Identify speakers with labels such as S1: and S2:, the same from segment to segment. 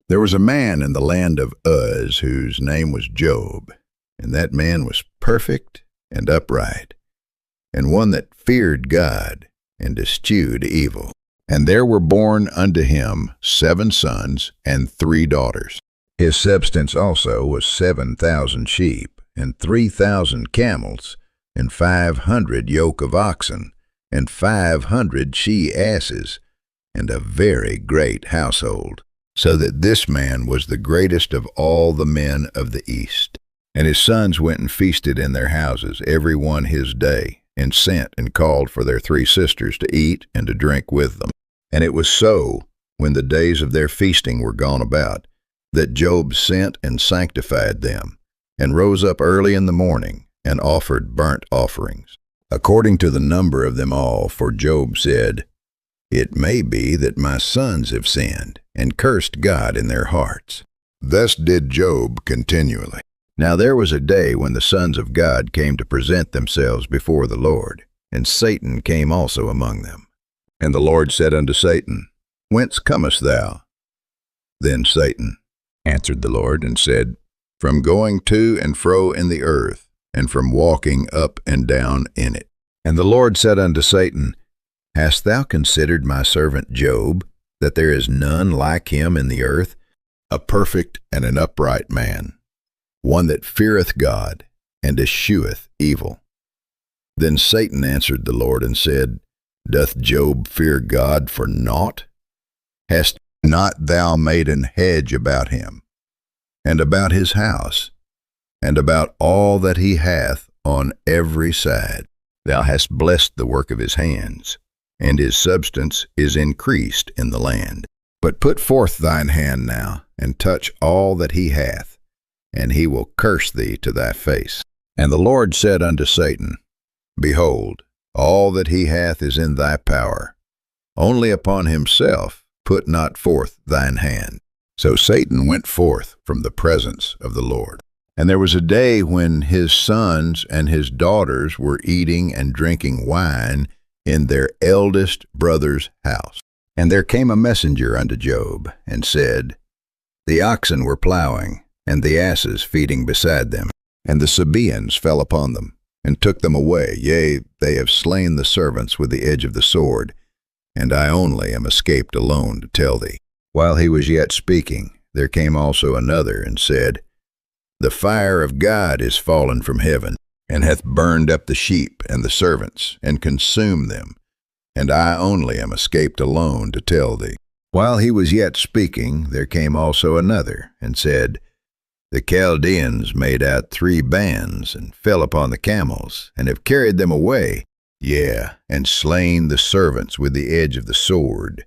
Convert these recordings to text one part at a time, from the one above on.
S1: There was a man in the land of Uz whose name was Job, and that man was perfect and upright, and one that feared God and eschewed evil. And there were born unto him 7 sons and 3 daughters. His substance also was 7,000 sheep, and 3,000 camels, and 500 yoke of oxen, and 500 she-asses, and a very great household, so that this man was the greatest of all the men of the east. And his sons went and feasted in their houses, every one his day, and sent and called for their 3 sisters to eat and to drink with them. And it was so, when the days of their feasting were gone about, that Job sent and sanctified them, and rose up early in the morning, and offered burnt offerings, according to the number of them all. For Job said, It may be that my sons have sinned, and cursed God in their hearts. Thus did Job continually. Now there was a day when the sons of God came to present themselves before the Lord, and Satan came also among them. And the Lord said unto Satan, Whence comest thou? Then Satan answered the Lord, and said, From going to and fro in the earth, and from walking up and down in it. And the Lord said unto Satan, Hast thou considered my servant Job, that there is none like him in the earth, a perfect and an upright man, one that feareth God, and escheweth evil? Then Satan answered the Lord, and said, Doth Job fear God for naught? Hast not thou made an hedge about him, and about his house, and about all that he hath on every side? Thou hast blessed the work of his hands, and his substance is increased in the land. But put forth thine hand now, and touch all that he hath, and he will curse thee to thy face. And the Lord said unto Satan, Behold, all that he hath is in thy power. Only upon himself put not forth thine hand. So Satan went forth from the presence of the Lord. And there was a day when his sons and his daughters were eating and drinking wine in their eldest brother's house. And there came a messenger unto Job, and said, The oxen were plowing, and the asses feeding beside them, and the Sabaeans fell upon them, and took them away. Yea, they have slain the servants with the edge of the sword, and I only am escaped alone to tell thee. While he was yet speaking, there came also another, and said, The fire of God is fallen from heaven, and hath burned up the sheep and the servants, and consumed them, and I only am escaped alone to tell thee. While he was yet speaking, there came also another, and said, The Chaldeans made out 3 bands, and fell upon the camels, and have carried them away, yea, and slain the servants with the edge of the sword,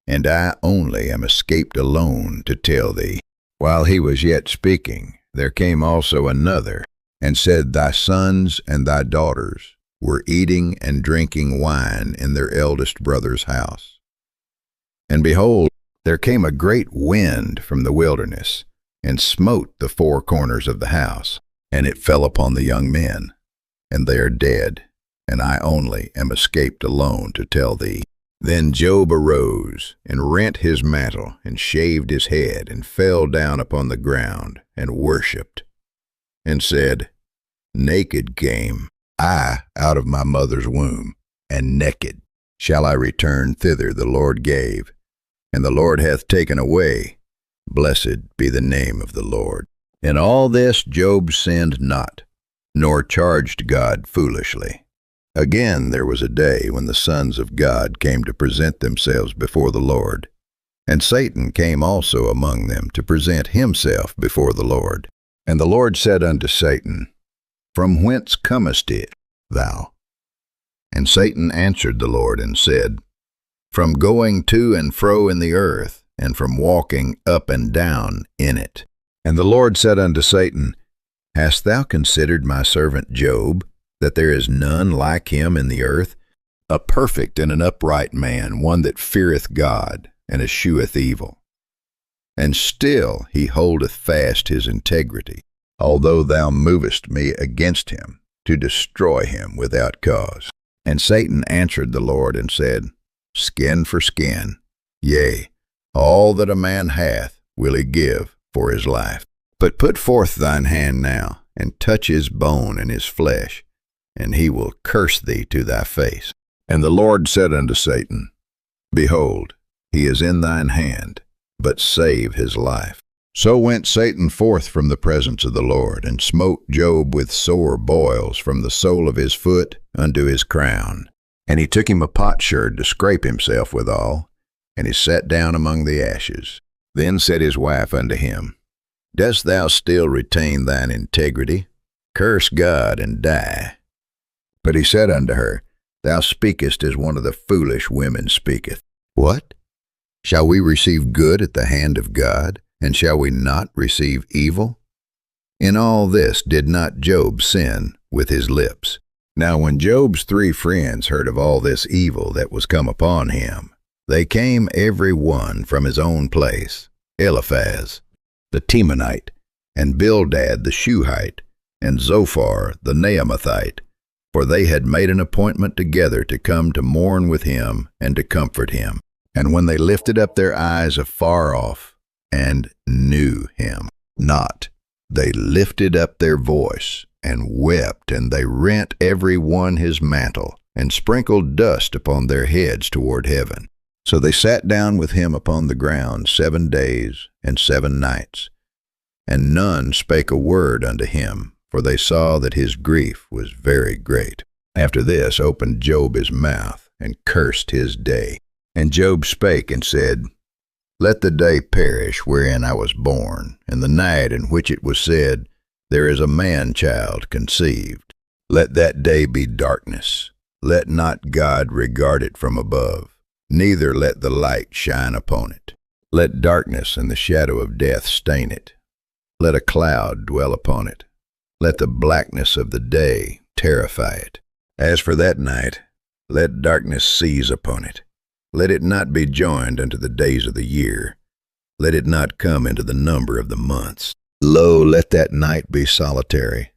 S1: and I only am escaped alone to tell thee. While he was yet speaking, there came also another, and said, Thy sons and thy daughters were eating and drinking wine in their eldest brother's house. And behold, there came a great wind from the wilderness, and smote the 4 corners of the house, and it fell upon the young men, and they are dead, and I only am escaped alone to tell thee. Then Job arose, and rent his mantle, and shaved his head, and fell down upon the ground, and worshipped, and said, Naked came I out of my mother's womb, and naked shall I return thither the Lord gave, and the Lord hath taken away. Blessed be the name of the Lord. In all this Job sinned not, nor charged God foolishly. Again there was a day when the sons of God came to present themselves before the Lord, and Satan came also among them to present himself before the Lord. And the Lord said unto Satan, From whence comest thou? And Satan answered the Lord, and said, From going to and fro in the earth, and from walking up and down in it. And the Lord said unto Satan, Hast thou considered my servant Job, that there is none like him in the earth, a perfect and an upright man, one that feareth God, and escheweth evil? And still he holdeth fast his integrity, although thou movest me against him, to destroy him without cause. And Satan answered the Lord, and said, Skin for skin, yea, all that a man hath will he give for his life. But put forth thine hand now, and touch his bone and his flesh, and he will curse thee to thy face. And the Lord said unto Satan, Behold, he is in thine hand, but save his life. So went Satan forth from the presence of the Lord, and smote Job with sore boils from the sole of his foot unto his crown. And he took him a potsherd to scrape himself withal, and he sat down among the ashes. Then said his wife unto him, Dost thou still retain thine integrity? Curse God and die. But he said unto her, Thou speakest as one of the foolish women speaketh. What? Shall we receive good at the hand of God, and shall we not receive evil? In all this did not Job sin with his lips. Now when Job's 3 friends heard of all this evil that was come upon him, they came every one from his own place, Eliphaz the Temanite, and Bildad the Shuhite, and Zophar the Naamathite, for they had made an appointment together to come to mourn with him and to comfort him. And when they lifted up their eyes afar off, and knew him not, they lifted up their voice, and wept, and they rent every one his mantle, and sprinkled dust upon their heads toward heaven. So they sat down with him upon the ground 7 days and 7 nights, and none spake a word unto him, for they saw that his grief was very great. After this opened Job his mouth, and cursed his day. And Job spake and said, Let the day perish wherein I was born, and the night in which it was said, There is a man-child conceived. Let that day be darkness. Let not God regard it from above, neither let the light shine upon it. Let darkness and the shadow of death stain it. Let a cloud dwell upon it. Let the blackness of the day terrify it. As for that night, let darkness seize upon it. Let it not be joined unto the days of the year. Let it not come into the number of the months. Lo, let that night be solitary.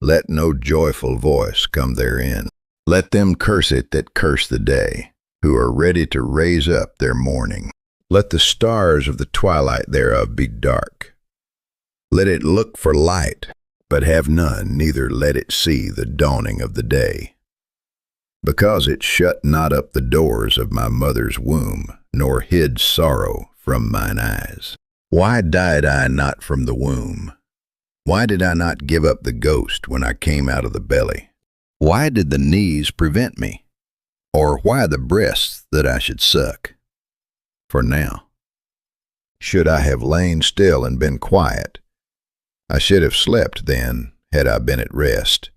S1: Let no joyful voice come therein. Let them curse it that curse the day, who are ready to raise up their mourning. Let the stars of the twilight thereof be dark. Let it look for light, but have none, neither let it see the dawning of the day. Because it shut not up the doors of my mother's womb, nor hid sorrow from mine eyes. Why died I not from the womb? Why did I not give up the ghost when I came out of the belly? Why did the knees prevent me? Or why the breasts that I should suck? For now, should I have lain still and been quiet, I should have slept then, had I been at rest,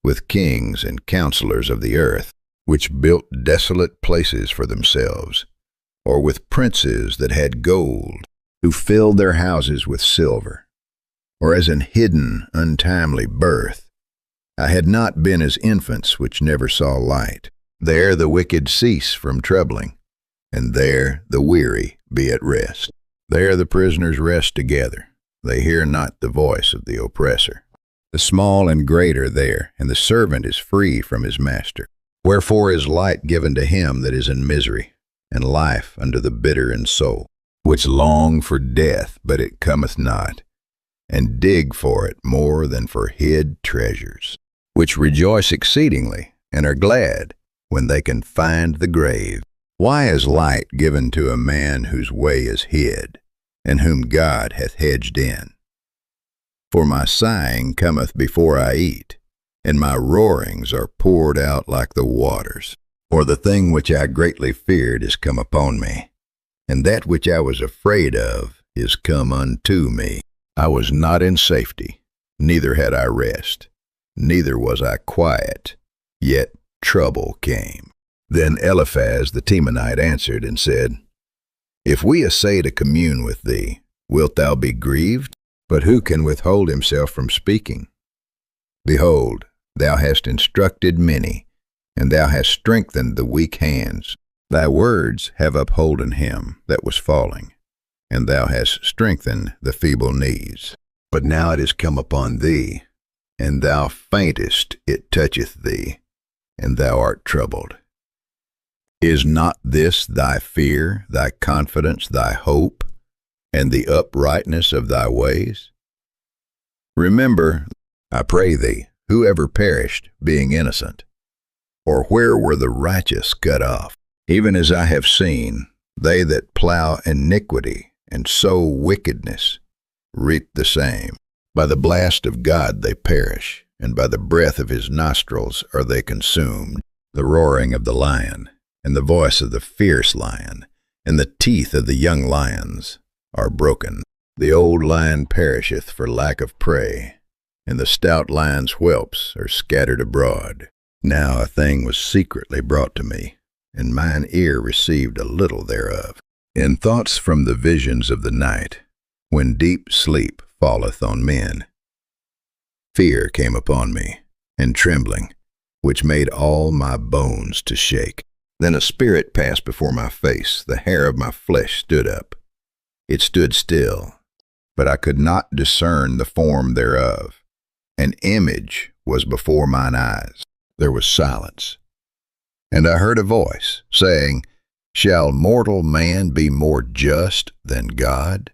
S1: with kings and counselors of the earth, which built desolate places for themselves, or with princes that had gold, who filled their houses with silver, or as an hidden, untimely birth. I had not been as infants which never saw light. There the wicked cease from troubling, and there the weary be at rest. There the prisoners rest together. They hear not the voice of the oppressor. The small and great are there, and the servant is free from his master. Wherefore is light given to him that is in misery, and life unto the bitter in soul, which long for death, but it cometh not, and dig for it more than for hid treasures, which rejoice exceedingly, and are glad when they can find the grave. Why is light given to a man whose way is hid, and whom God hath hedged in? For my sighing cometh before I eat, and my roarings are poured out like the waters. For the thing which I greatly feared is come upon me, and that which I was afraid of is come unto me. I was not in safety, neither had I rest, neither was I quiet, yet trouble came. Then Eliphaz the Temanite answered and said, If we essay to commune with thee, wilt thou be grieved? But who can withhold himself from speaking? Behold, thou hast instructed many, and thou hast strengthened the weak hands. Thy words have upholden him that was falling, and thou hast strengthened the feeble knees. But now it is come upon thee, and thou faintest, it toucheth thee, and thou art troubled. Is not this thy fear, thy confidence, thy hope? and the uprightness of thy ways? Remember, I pray thee, whoever perished, being innocent, or where were the righteous cut off? Even as I have seen, they that plow iniquity and sow wickedness reap the same. By the blast of God they perish, and by the breath of his nostrils are they consumed. The roaring of the lion, and the voice of the fierce lion, and the teeth of the young lions are broken. The old lion perisheth for lack of prey, and the stout lion's whelps are scattered abroad. Now a thing was secretly brought to me, and mine ear received a little thereof. In thoughts from the visions of the night, when deep sleep falleth on men, fear came upon me, and trembling, which made all my bones to shake. Then a spirit passed before my face, the hair of my flesh stood up. It stood still, but I could not discern the form thereof. An image was before mine eyes. There was silence. And I heard a voice, saying, Shall mortal man be more just than God?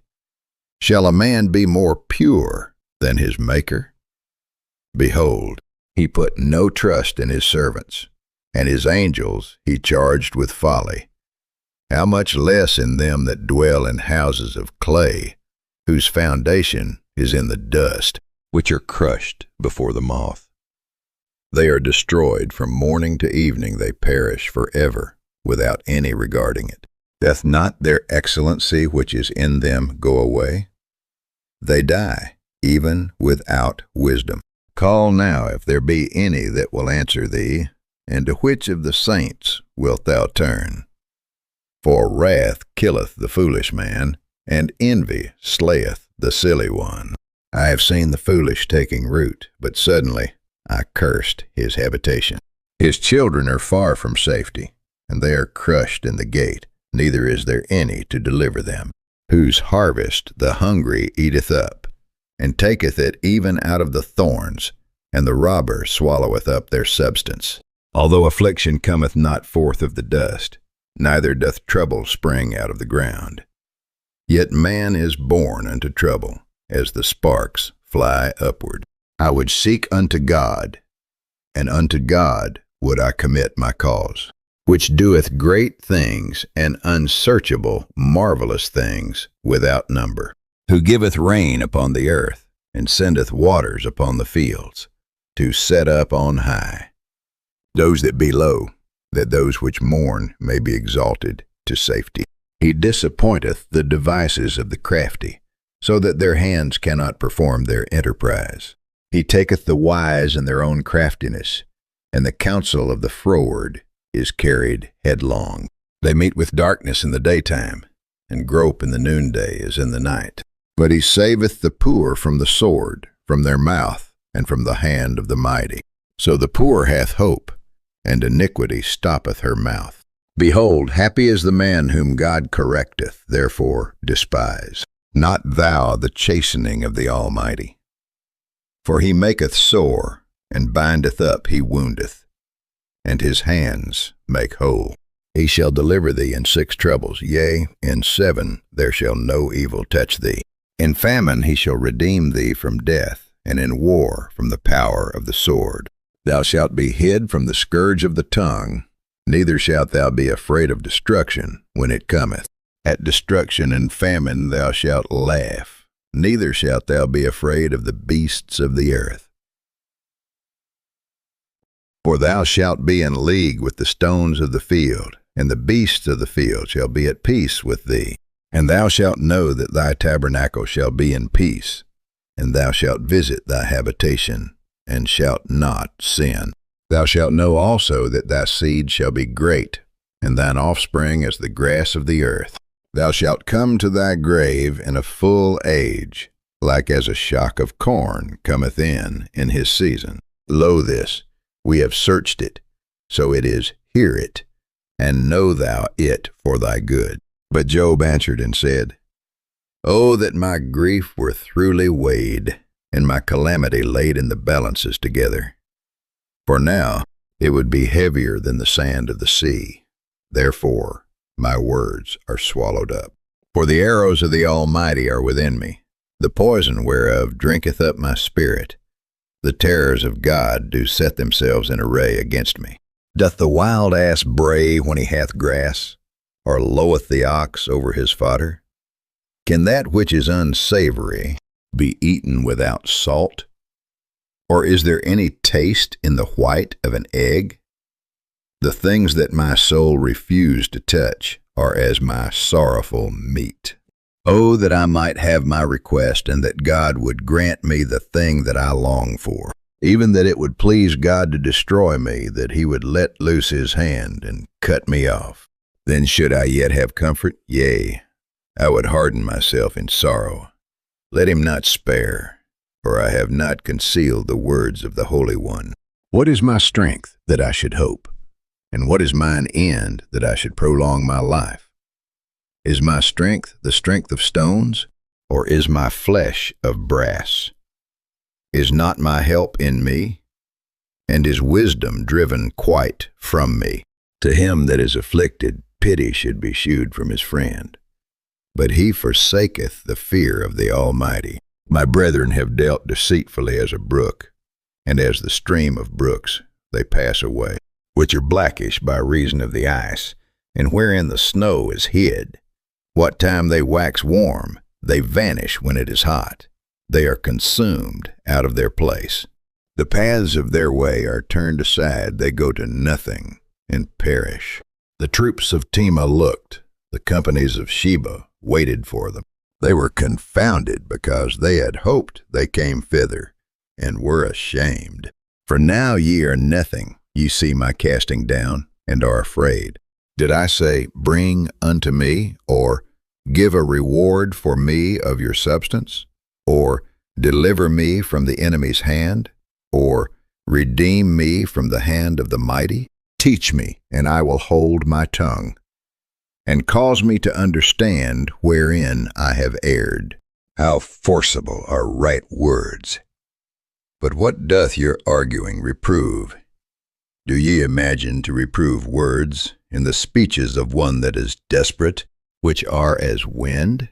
S1: Shall a man be more pure than his Maker? Behold, he put no trust in his servants, and his angels he charged with folly. How much less in them that dwell in houses of clay, whose foundation is in the dust, which are crushed before the moth. They are destroyed from morning to evening, they perish forever, without any regarding it. Doth not their excellency which is in them go away? They die, even without wisdom. Call now, if there be any that will answer thee, and to which of the saints wilt thou turn? For wrath killeth the foolish man, and envy slayeth the silly one. I have seen the foolish taking root, but suddenly I cursed his habitation. His children are far from safety, and they are crushed in the gate, neither is there any to deliver them. Whose harvest the hungry eateth up, and taketh it even out of the thorns, and the robber swalloweth up their substance. Although affliction cometh not forth of the dust, neither doth trouble spring out of the ground. Yet man is born unto trouble, as the sparks fly upward. I would seek unto God, and unto God would I commit my cause, which doeth great things and unsearchable, marvelous things without number, who giveth rain upon the earth, and sendeth waters upon the fields, to set up on high those that be low, that those which mourn may be exalted to safety. He disappointeth the devices of the crafty, so that their hands cannot perform their enterprise. He taketh the wise in their own craftiness, and the counsel of the froward is carried headlong. They meet with darkness in the daytime, and grope in the noonday as in the night. But he saveth the poor from the sword, from their mouth, and from the hand of the mighty. So the poor hath hope, and iniquity stoppeth her mouth. Behold, happy is the man whom God correcteth, therefore despise not thou the chastening of the Almighty. For he maketh sore, and bindeth up, he woundeth, and his hands make whole. He shall deliver thee in 6 troubles, yea, in 7 there shall no evil touch thee. In famine he shall redeem thee from death, and in war from the power of the sword. Thou shalt be hid from the scourge of the tongue, neither shalt thou be afraid of destruction when it cometh. At destruction and famine thou shalt laugh, neither shalt thou be afraid of the beasts of the earth. For thou shalt be in league with the stones of the field, and the beasts of the field shall be at peace with thee. And thou shalt know that thy tabernacle shall be in peace, and thou shalt visit thy habitation, and shalt not sin. Thou shalt know also that thy seed shall be great, and thine offspring as the grass of the earth. Thou shalt come to thy grave in a full age, like as a shock of corn cometh in his season. Lo this, we have searched it, so it is, hear it, and know thou it for thy good. But Job answered and said, O that my grief were throughly weighed, and my calamity laid in the balances together. For now it would be heavier than the sand of the sea. Therefore my words are swallowed up. For the arrows of the Almighty are within me, the poison whereof drinketh up my spirit. The terrors of God do set themselves in array against me. Doth the wild ass bray when he hath grass, or loweth the ox over his fodder? Can that which is unsavory be eaten without salt? Or is there any taste in the white of an egg? The things that my soul refused to touch are as my sorrowful meat. Oh, that I might have my request, and that God would grant me the thing that I long for, even that it would please God to destroy me, that he would let loose his hand and cut me off. Then should I yet have comfort? Yea, I would harden myself in sorrow. Let him not spare, for I have not concealed the words of the Holy One. What is my strength that I should hope? And what is mine end that I should prolong my life? Is my strength the strength of stones, or is my flesh of brass? Is not my help in me? And is wisdom driven quite from me? To him that is afflicted, pity should be shewed from his friend. But he forsaketh the fear of the Almighty. My brethren have dealt deceitfully as a brook, and as the stream of brooks they pass away, which are blackish by reason of the ice, and wherein the snow is hid. What time they wax warm, they vanish when it is hot. They are consumed out of their place. The paths of their way are turned aside, they go to nothing, and perish. The troops of Tema looked, the companies of Sheba waited for them. They were confounded because they had hoped they came thither, and were ashamed. For now ye are nothing, ye see my casting down, and are afraid. Did I say, bring unto me, or give a reward for me of your substance, or deliver me from the enemy's hand, or redeem me from the hand of the mighty? Teach me, and I will hold my tongue, and cause me to understand wherein I have erred. How forcible are right words! But what doth your arguing reprove? Do ye imagine to reprove words in the speeches of one that is desperate, which are as wind?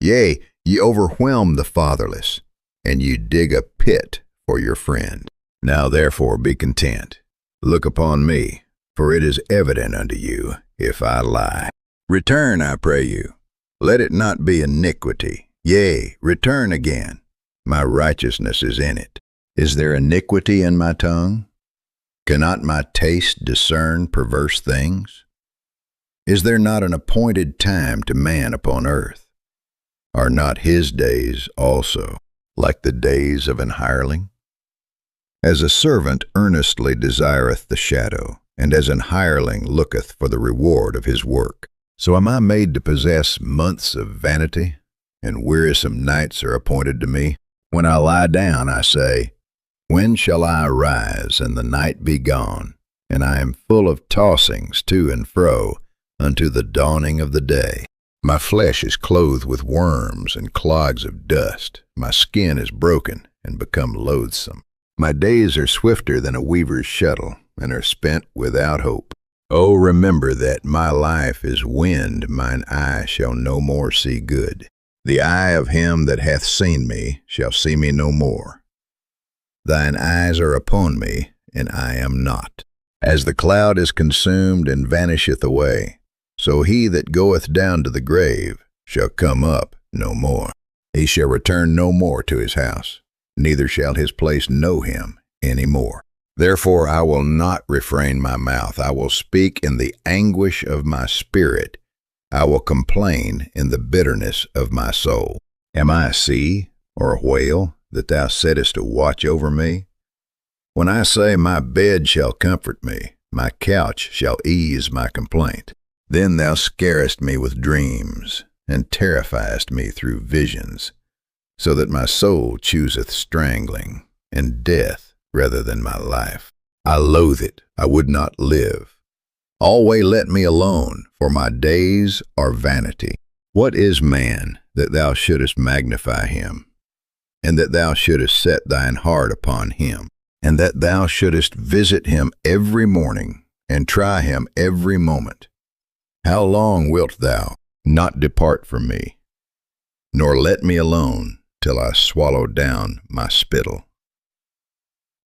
S1: Yea, ye overwhelm the fatherless, and ye dig a pit for your friend. Now therefore be content. Look upon me, for it is evident unto you if I lie. Return, I pray you. Let it not be iniquity. Yea, return again. My righteousness is in it. Is there iniquity in my tongue? Cannot my taste discern perverse things? Is there not an appointed time to man upon earth? Are not his days also like the days of an hireling? As a servant earnestly desireth the shadow, and as an hireling looketh for the reward of his work, so am I made to possess months of vanity, and wearisome nights are appointed to me. When I lie down, I say, when shall I arise, and the night be gone? And I am full of tossings to and fro unto the dawning of the day. My flesh is clothed with worms and clogs of dust. My skin is broken and become loathsome. My days are swifter than a weaver's shuttle, and are spent without hope. Oh, remember that my life is wind, mine eye shall no more see good. The eye of him that hath seen me shall see me no more. Thine eyes are upon me, and I am not. As the cloud is consumed and vanisheth away, so he that goeth down to the grave shall come up no more. He shall return no more to his house, neither shall his place know him any more. Therefore I will not refrain my mouth. I will speak in the anguish of my spirit. I will complain in the bitterness of my soul. Am I a sea or a whale, that thou settest a watch over me? When I say, my bed shall comfort me, my couch shall ease my complaint, then thou scarest me with dreams, and terrifiest me through visions, so that my soul chooseth strangling, and death rather than my life. I loathe it, I would not live. Alway let me alone, for my days are vanity. What is man, that thou shouldest magnify him, and that thou shouldest set thine heart upon him, and that thou shouldest visit him every morning, and try him every moment? How long wilt thou, not depart from me, nor let me alone till I swallow down my spittle.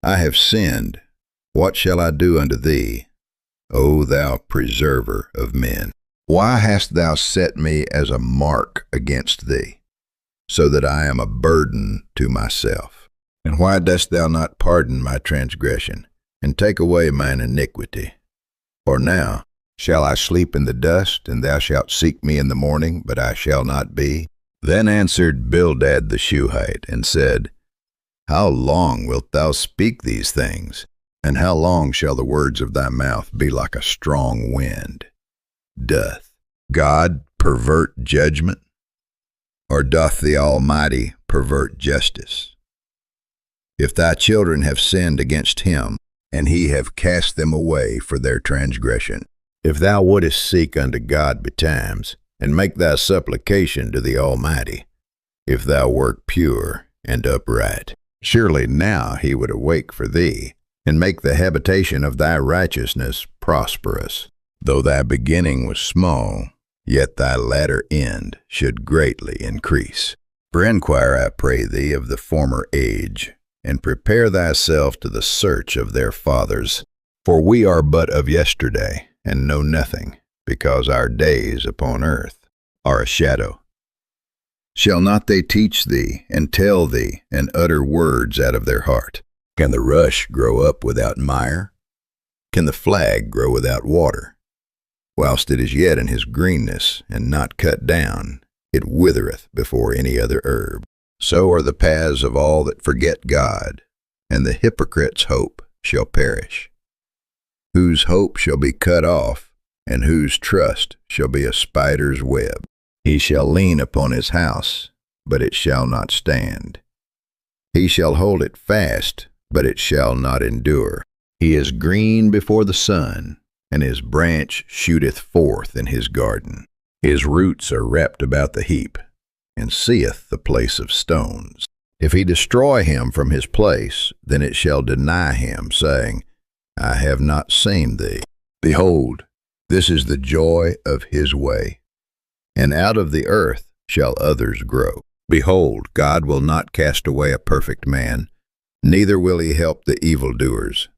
S1: I have sinned. What shall I do unto thee, O thou preserver of men? Why hast thou set me as a mark against thee, so that I am a burden to myself? And why dost thou not pardon my transgression, and take away mine iniquity? For now shall I sleep in the dust, and thou shalt seek me in the morning, but I shall not be? Then answered Bildad the Shuhite, and said, How long wilt thou speak these things? And how long shall the words of thy mouth be like a strong wind? Doth God pervert judgment? Or doth the Almighty pervert justice? If thy children have sinned against him, and he have cast them away for their transgression, if thou wouldest seek unto God betimes, and make thy supplication to the Almighty, if thou wert pure and upright, surely now he would awake for thee, and make the habitation of thy righteousness prosperous. Though thy beginning was small, yet thy latter end should greatly increase. For inquire, I pray thee, of the former age, and prepare thyself to the search of their fathers. For we are but of yesterday, and know nothing, because our days upon earth are a shadow. Shall not they teach thee, and tell thee, and utter words out of their heart? Can the rush grow up without mire? Can the flag grow without water? Whilst it is yet in his greenness, and not cut down, it withereth before any other herb. So are the paths of all that forget God, and the hypocrite's hope shall perish. Whose hope shall be cut off, and whose trust shall be a spider's web. He shall lean upon his house, but it shall not stand. He shall hold it fast, but it shall not endure. He is green before the sun, and his branch shooteth forth in his garden. His roots are wrapped about the heap, and seeth the place of stones. If he destroy him from his place, then it shall deny him, saying, I have not seen thee. Behold, this is the joy of his way, and out of the earth shall others grow. Behold, God will not cast away a perfect man, neither will he help the evildoers,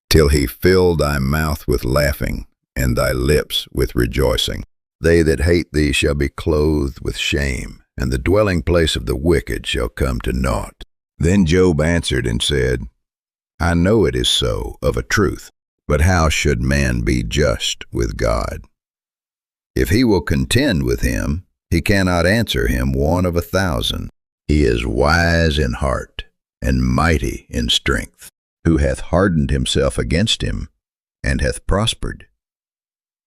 S1: till he fill thy mouth with laughing, and thy lips with rejoicing. They that hate thee shall be clothed with shame, and the dwelling place of the wicked shall come to naught. Then Job answered and said, I know it is so of a truth, but how should man be just with God? If he will contend with him, he cannot answer him 1 of 1,000. He is wise in heart, and mighty in strength, who hath hardened himself against him, and hath prospered,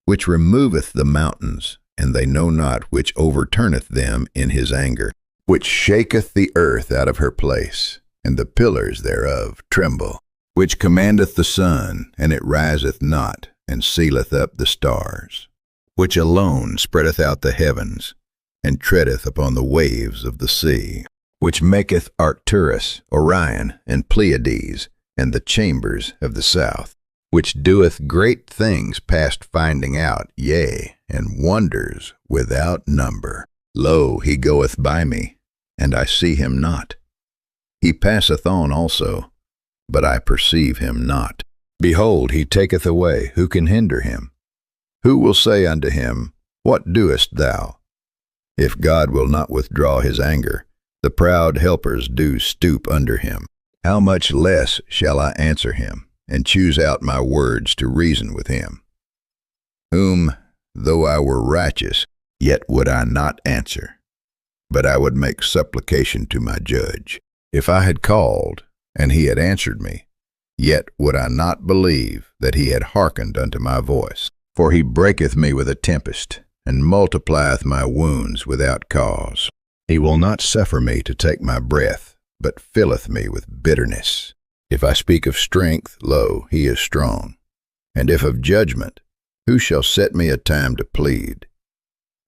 S1: which removeth the mountains, and they know not, which overturneth them in his anger, which shaketh the earth out of her place, and the pillars thereof tremble, which commandeth the sun, and it riseth not, and sealeth up the stars, which alone spreadeth out the heavens, and treadeth upon the waves of the sea, which maketh Arcturus, Orion, and Pleiades, and the chambers of the south, which doeth great things past finding out, yea, and wonders without number. Lo, he goeth by me, and I see him not. He passeth on also, but I perceive him not. Behold, he taketh away, who can hinder him? Who will say unto him, What doest thou? If God will not withdraw his anger, the proud helpers do stoop under him. How much less shall I answer him, and choose out my words to reason with him? Whom, though I were righteous, yet would I not answer, but I would make supplication to my judge. If I had called, and he had answered me, yet would I not believe that he had hearkened unto my voice. For he breaketh me with a tempest, and multiplieth my wounds without cause. He will not suffer me to take my breath, but filleth me with bitterness. If I speak of strength, lo, he is strong. And if of judgment, who shall set me a time to plead?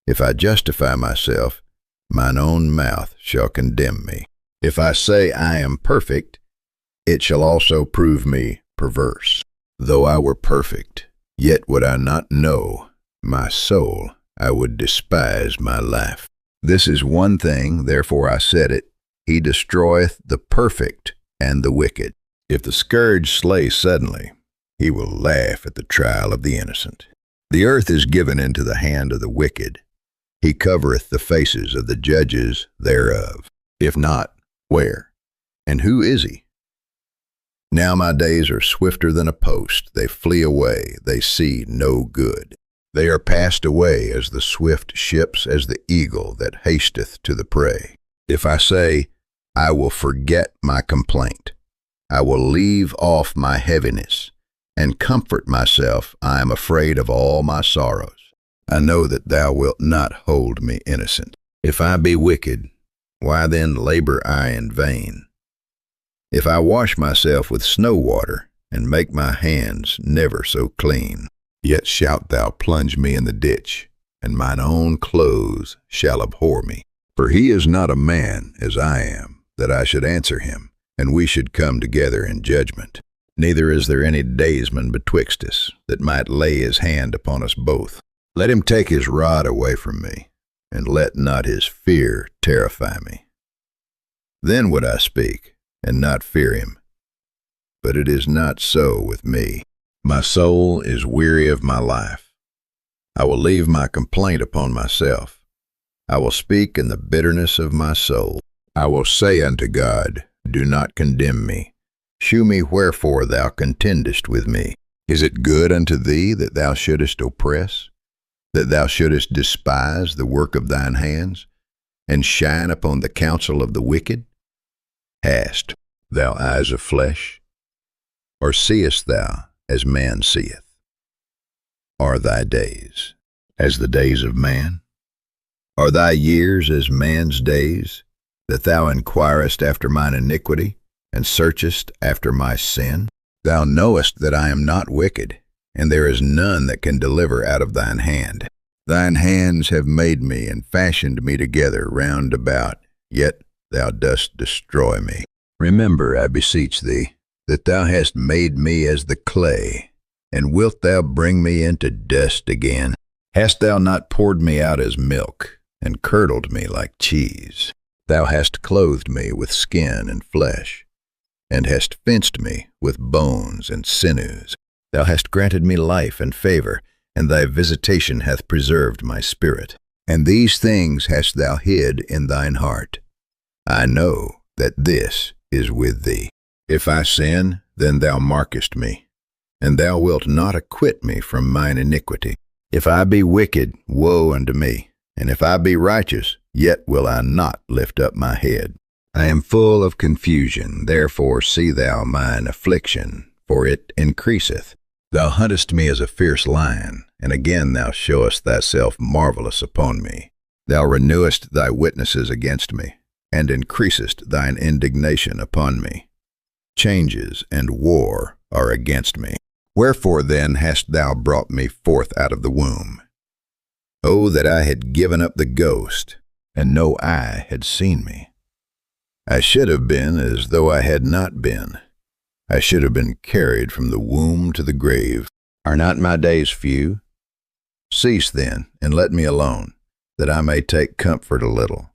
S1: If I justify myself, mine own mouth shall condemn me. If I say I am perfect, it shall also prove me perverse. Though I were perfect, yet would I not know, my soul I would despise my life. This is one thing, therefore I said it, he destroyeth the perfect and the wicked. If the scourge slay suddenly, he will laugh at the trial of the innocent. The earth is given into the hand of the wicked. He covereth the faces of the judges thereof. If not, where? And who is he? Now my days are swifter than a post. They flee away. They see no good. They are passed away as the swift ships, as the eagle that hasteth to the prey. If I say, I will forget my complaint, I will leave off my heaviness, and comfort myself, I am afraid of all my sorrows. I know that thou wilt not hold me innocent. If I be wicked, why then labor I in vain? If I wash myself with snow water, and make my hands never so clean, yet shalt thou plunge me in the ditch, and mine own clothes shall abhor me. For he is not a man as I am, that I should answer him, and we should come together in judgment. Neither is there any daysman betwixt us, that might lay his hand upon us both. Let him take his rod away from me, and let not his fear terrify me. Then would I speak, and not fear him. But it is not so with me. My soul is weary of my life. I will leave my complaint upon myself. I will speak in the bitterness of my soul. I will say unto God, do not condemn me. Shew me wherefore thou contendest with me. Is it good unto thee that thou shouldest oppress, that thou shouldest despise the work of thine hands, and shine upon the counsel of the wicked? Hast thou eyes of flesh, or seest thou as man seeth? Are thy days as the days of man? Are thy years as man's days, that thou inquirest after mine iniquity, and searchest after my sin? Thou knowest that I am not wicked, and there is none that can deliver out of thine hand. Thine hands have made me and fashioned me together round about, yet thou dost destroy me. Remember, I beseech thee, that thou hast made me as the clay, and wilt thou bring me into dust again? Hast thou not poured me out as milk, and curdled me like cheese? Thou hast clothed me with skin and flesh, and hast fenced me with bones and sinews. Thou hast granted me life and favor, and thy visitation hath preserved my spirit. And these things hast thou hid in thine heart. I know that this is with thee. If I sin, then thou markest me, and thou wilt not acquit me from mine iniquity. If I be wicked, woe unto me, and if I be righteous, yet will I not lift up my head. I am full of confusion, therefore see thou mine affliction, for it increaseth. Thou huntest me as a fierce lion, and again thou showest thyself marvelous upon me. Thou renewest thy witnesses against me, and increasest thine indignation upon me. Changes and war are against me. Wherefore then hast thou brought me forth out of the womb? Oh, that I had given up the ghost, and no eye had seen me. I should have been as though I had not been. I should have been carried from the womb to the grave. Are not my days few? Cease then, and let me alone, that I may take comfort a little,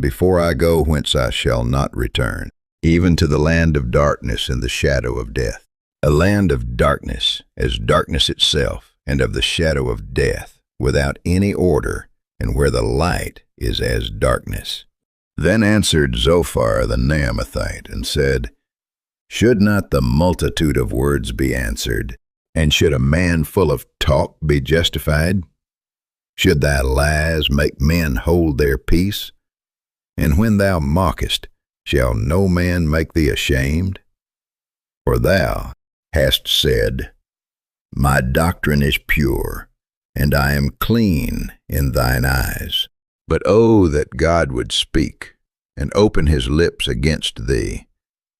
S1: before I go whence I shall not return, even to the land of darkness and the shadow of death. A land of darkness, as darkness itself, and of the shadow of death, without any order, and where the light is as darkness. Then answered Zophar the Naamathite, and said, Should not the multitude of words be answered, and should a man full of talk be justified? Should thy lies make men hold their peace? And when thou mockest, shall no man make thee ashamed? For thou hast said, My doctrine is pure, and I am clean in thine eyes. But oh, that God would speak, and open his lips against thee,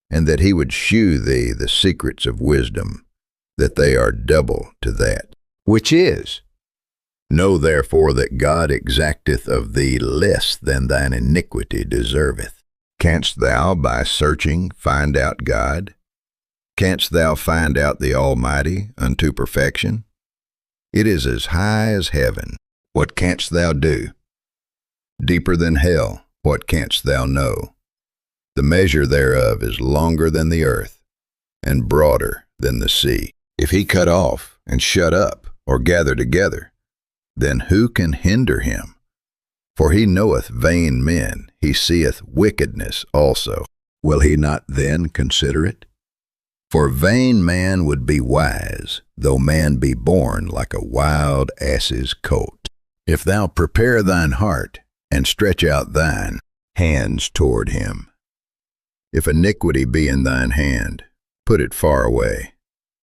S1: and that he would shew thee the secrets of wisdom, that they are double to that which is. Know therefore that God exacteth of thee less than thine iniquity deserveth. Canst thou by searching find out God? Canst thou find out the Almighty unto perfection? It is as high as heaven. What canst thou do? Deeper than hell, what canst thou know? The measure thereof is longer than the earth, and broader than the sea. If he cut off, and shut up, or gather together, then who can hinder him? For he knoweth vain men, he seeth wickedness also. Will he not then consider it? For vain man would be wise, though man be born like a wild ass's colt. If thou prepare thine heart, and stretch out thine hands toward him. If iniquity be in thine hand, put it far away,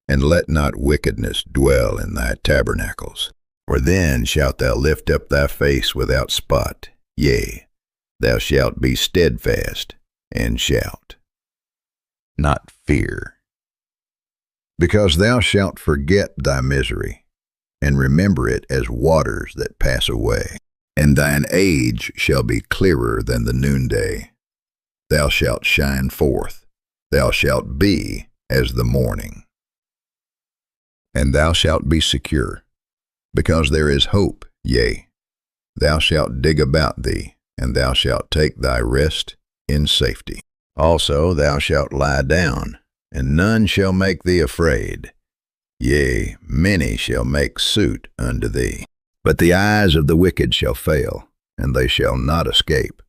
S1: and let not wickedness dwell in thy tabernacles. For then shalt thou lift up thy face without spot, yea, thou shalt be steadfast, and shalt not fear. Because thou shalt forget thy misery, and remember it as waters that pass away. And thine age shall be clearer than the noonday. Thou shalt shine forth, thou shalt be as the morning. And thou shalt be secure, because there is hope, yea, thou shalt dig about thee, and thou shalt take thy rest in safety. Also thou shalt lie down, and none shall make thee afraid. Yea, many shall make suit unto thee. But the eyes of the wicked shall fail, and they shall not escape,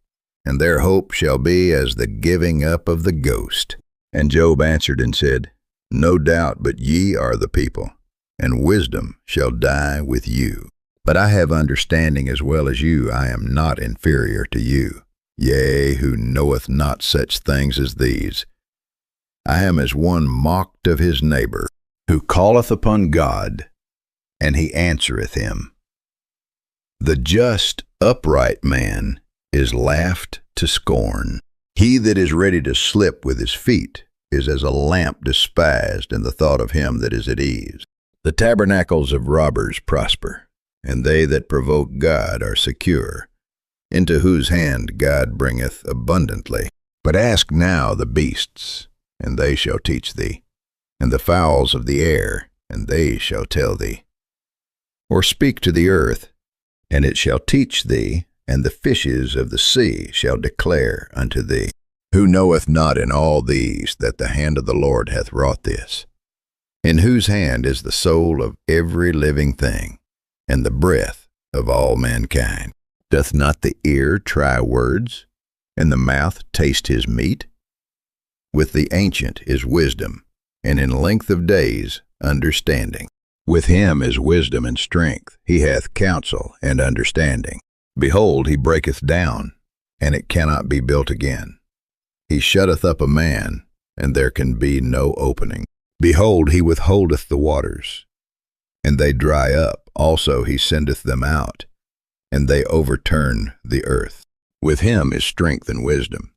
S1: and their hope shall be as the giving up of the ghost. And Job answered and said, No doubt but ye are the people, and wisdom shall die with you. But I have understanding as well as you. I am not inferior to you. Yea, who knoweth not such things as these? I am as one mocked of his neighbor, who calleth upon God, and he answereth him. The just, upright man is laughed to scorn. He that is ready to slip with his feet is as a lamp despised in the thought of him that is at ease. The tabernacles of robbers prosper, and they that provoke God are secure, into whose hand God bringeth abundantly. But ask now the beasts, and they shall teach thee, and the fowls of the air, and they shall tell thee. Or speak to the earth, and it shall teach thee, and the fishes of the sea shall declare unto thee. Who knoweth not in all these that the hand of the Lord hath wrought this? In whose hand is the soul of every living thing, and the breath of all mankind? Doth not the ear try words, and the mouth taste his meat? With the ancient is wisdom, and in length of days understanding. With him is wisdom and strength, he hath counsel and understanding. Behold, he breaketh down, and it cannot be built again. He shutteth up a man, and there can be no opening. Behold, he withholdeth the waters, and they dry up. Also he sendeth them out, and they overturn the earth. With him is strength and wisdom.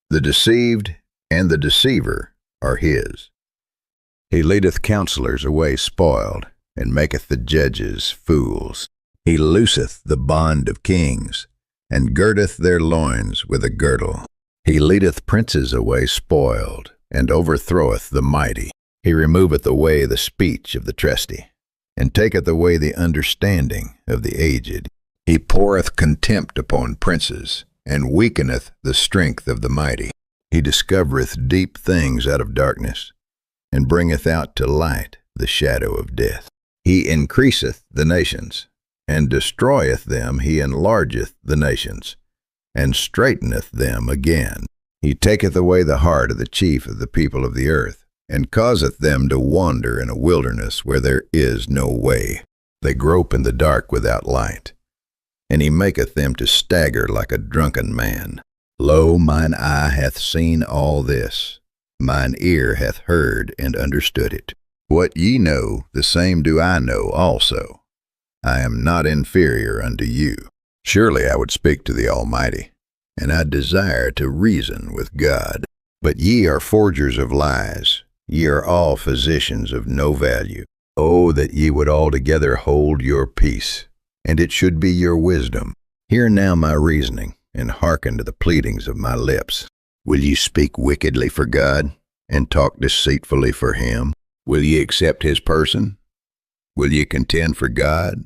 S1: The deceived and the deceiver are his. He leadeth counselors away spoiled, and maketh the judges fools. He looseth the bond of kings, and girdeth their loins with a girdle. He leadeth princes away spoiled, and overthroweth the mighty. He removeth away the speech of the trusty, and taketh away the understanding of the aged. He poureth contempt upon princes, and weakeneth the strength of the mighty. He discovereth deep things out of darkness, and bringeth out to light the shadow of death. He increaseth the nations, and destroyeth them. He enlargeth the nations, and straighteneth them again. He taketh away the heart of the chief of the people of the earth, and causeth them to wander in a wilderness where there is no way. They grope in the dark without light, and he maketh them to stagger like a drunken man. Lo, mine eye hath seen all this, mine ear hath heard and understood it. What ye know, the same do I know also. I am not inferior unto you. Surely I would speak to the Almighty, and I desire to reason with God. But ye are forgers of lies, ye are all physicians of no value. Oh, that ye would altogether hold your peace, and it should be your wisdom. Hear now my reasoning, and hearken to the pleadings of my lips. Will ye speak wickedly for God, and talk deceitfully for him? Will ye accept his person? Will ye contend for God?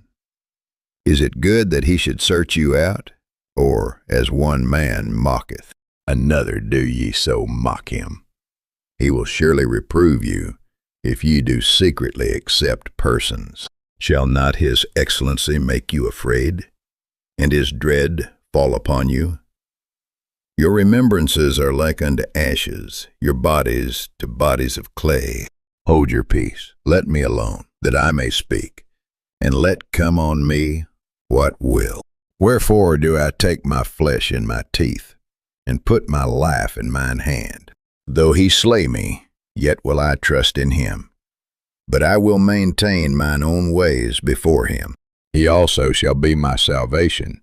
S1: Is it good that he should search you out? Or, as one man mocketh, another do ye so mock him? He will surely reprove you, if ye do secretly accept persons. Shall not his excellency make you afraid, and his dread fall upon you? Your remembrances are like unto ashes, your bodies to bodies of clay. Hold your peace, let me alone, that I may speak, and let come on me what will. Wherefore do I take my flesh in my teeth, and put my life in mine hand? Though he slay me, yet will I trust in him. But I will maintain mine own ways before him. He also shall be my salvation,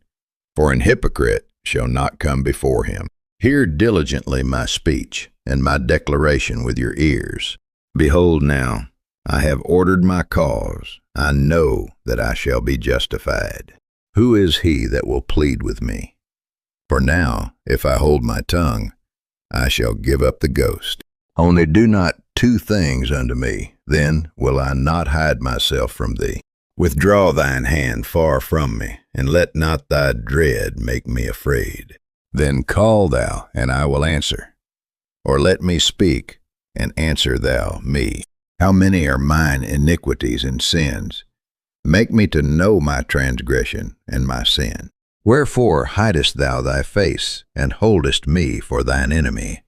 S1: for an hypocrite shall not come before him. Hear diligently my speech, and my declaration with your ears. Behold now, I have ordered my cause. I know that I shall be justified. Who is he that will plead with me? For now, if I hold my tongue, I shall give up the ghost. Only do not two things unto me, then will I not hide myself from thee. Withdraw thine hand far from me, and let not thy dread make me afraid. Then call thou, and I will answer. Or let me speak, and answer thou me. How many are mine iniquities and sins? Make me to know my transgression and my sin. Wherefore hidest thou thy face, and holdest me for thine enemy?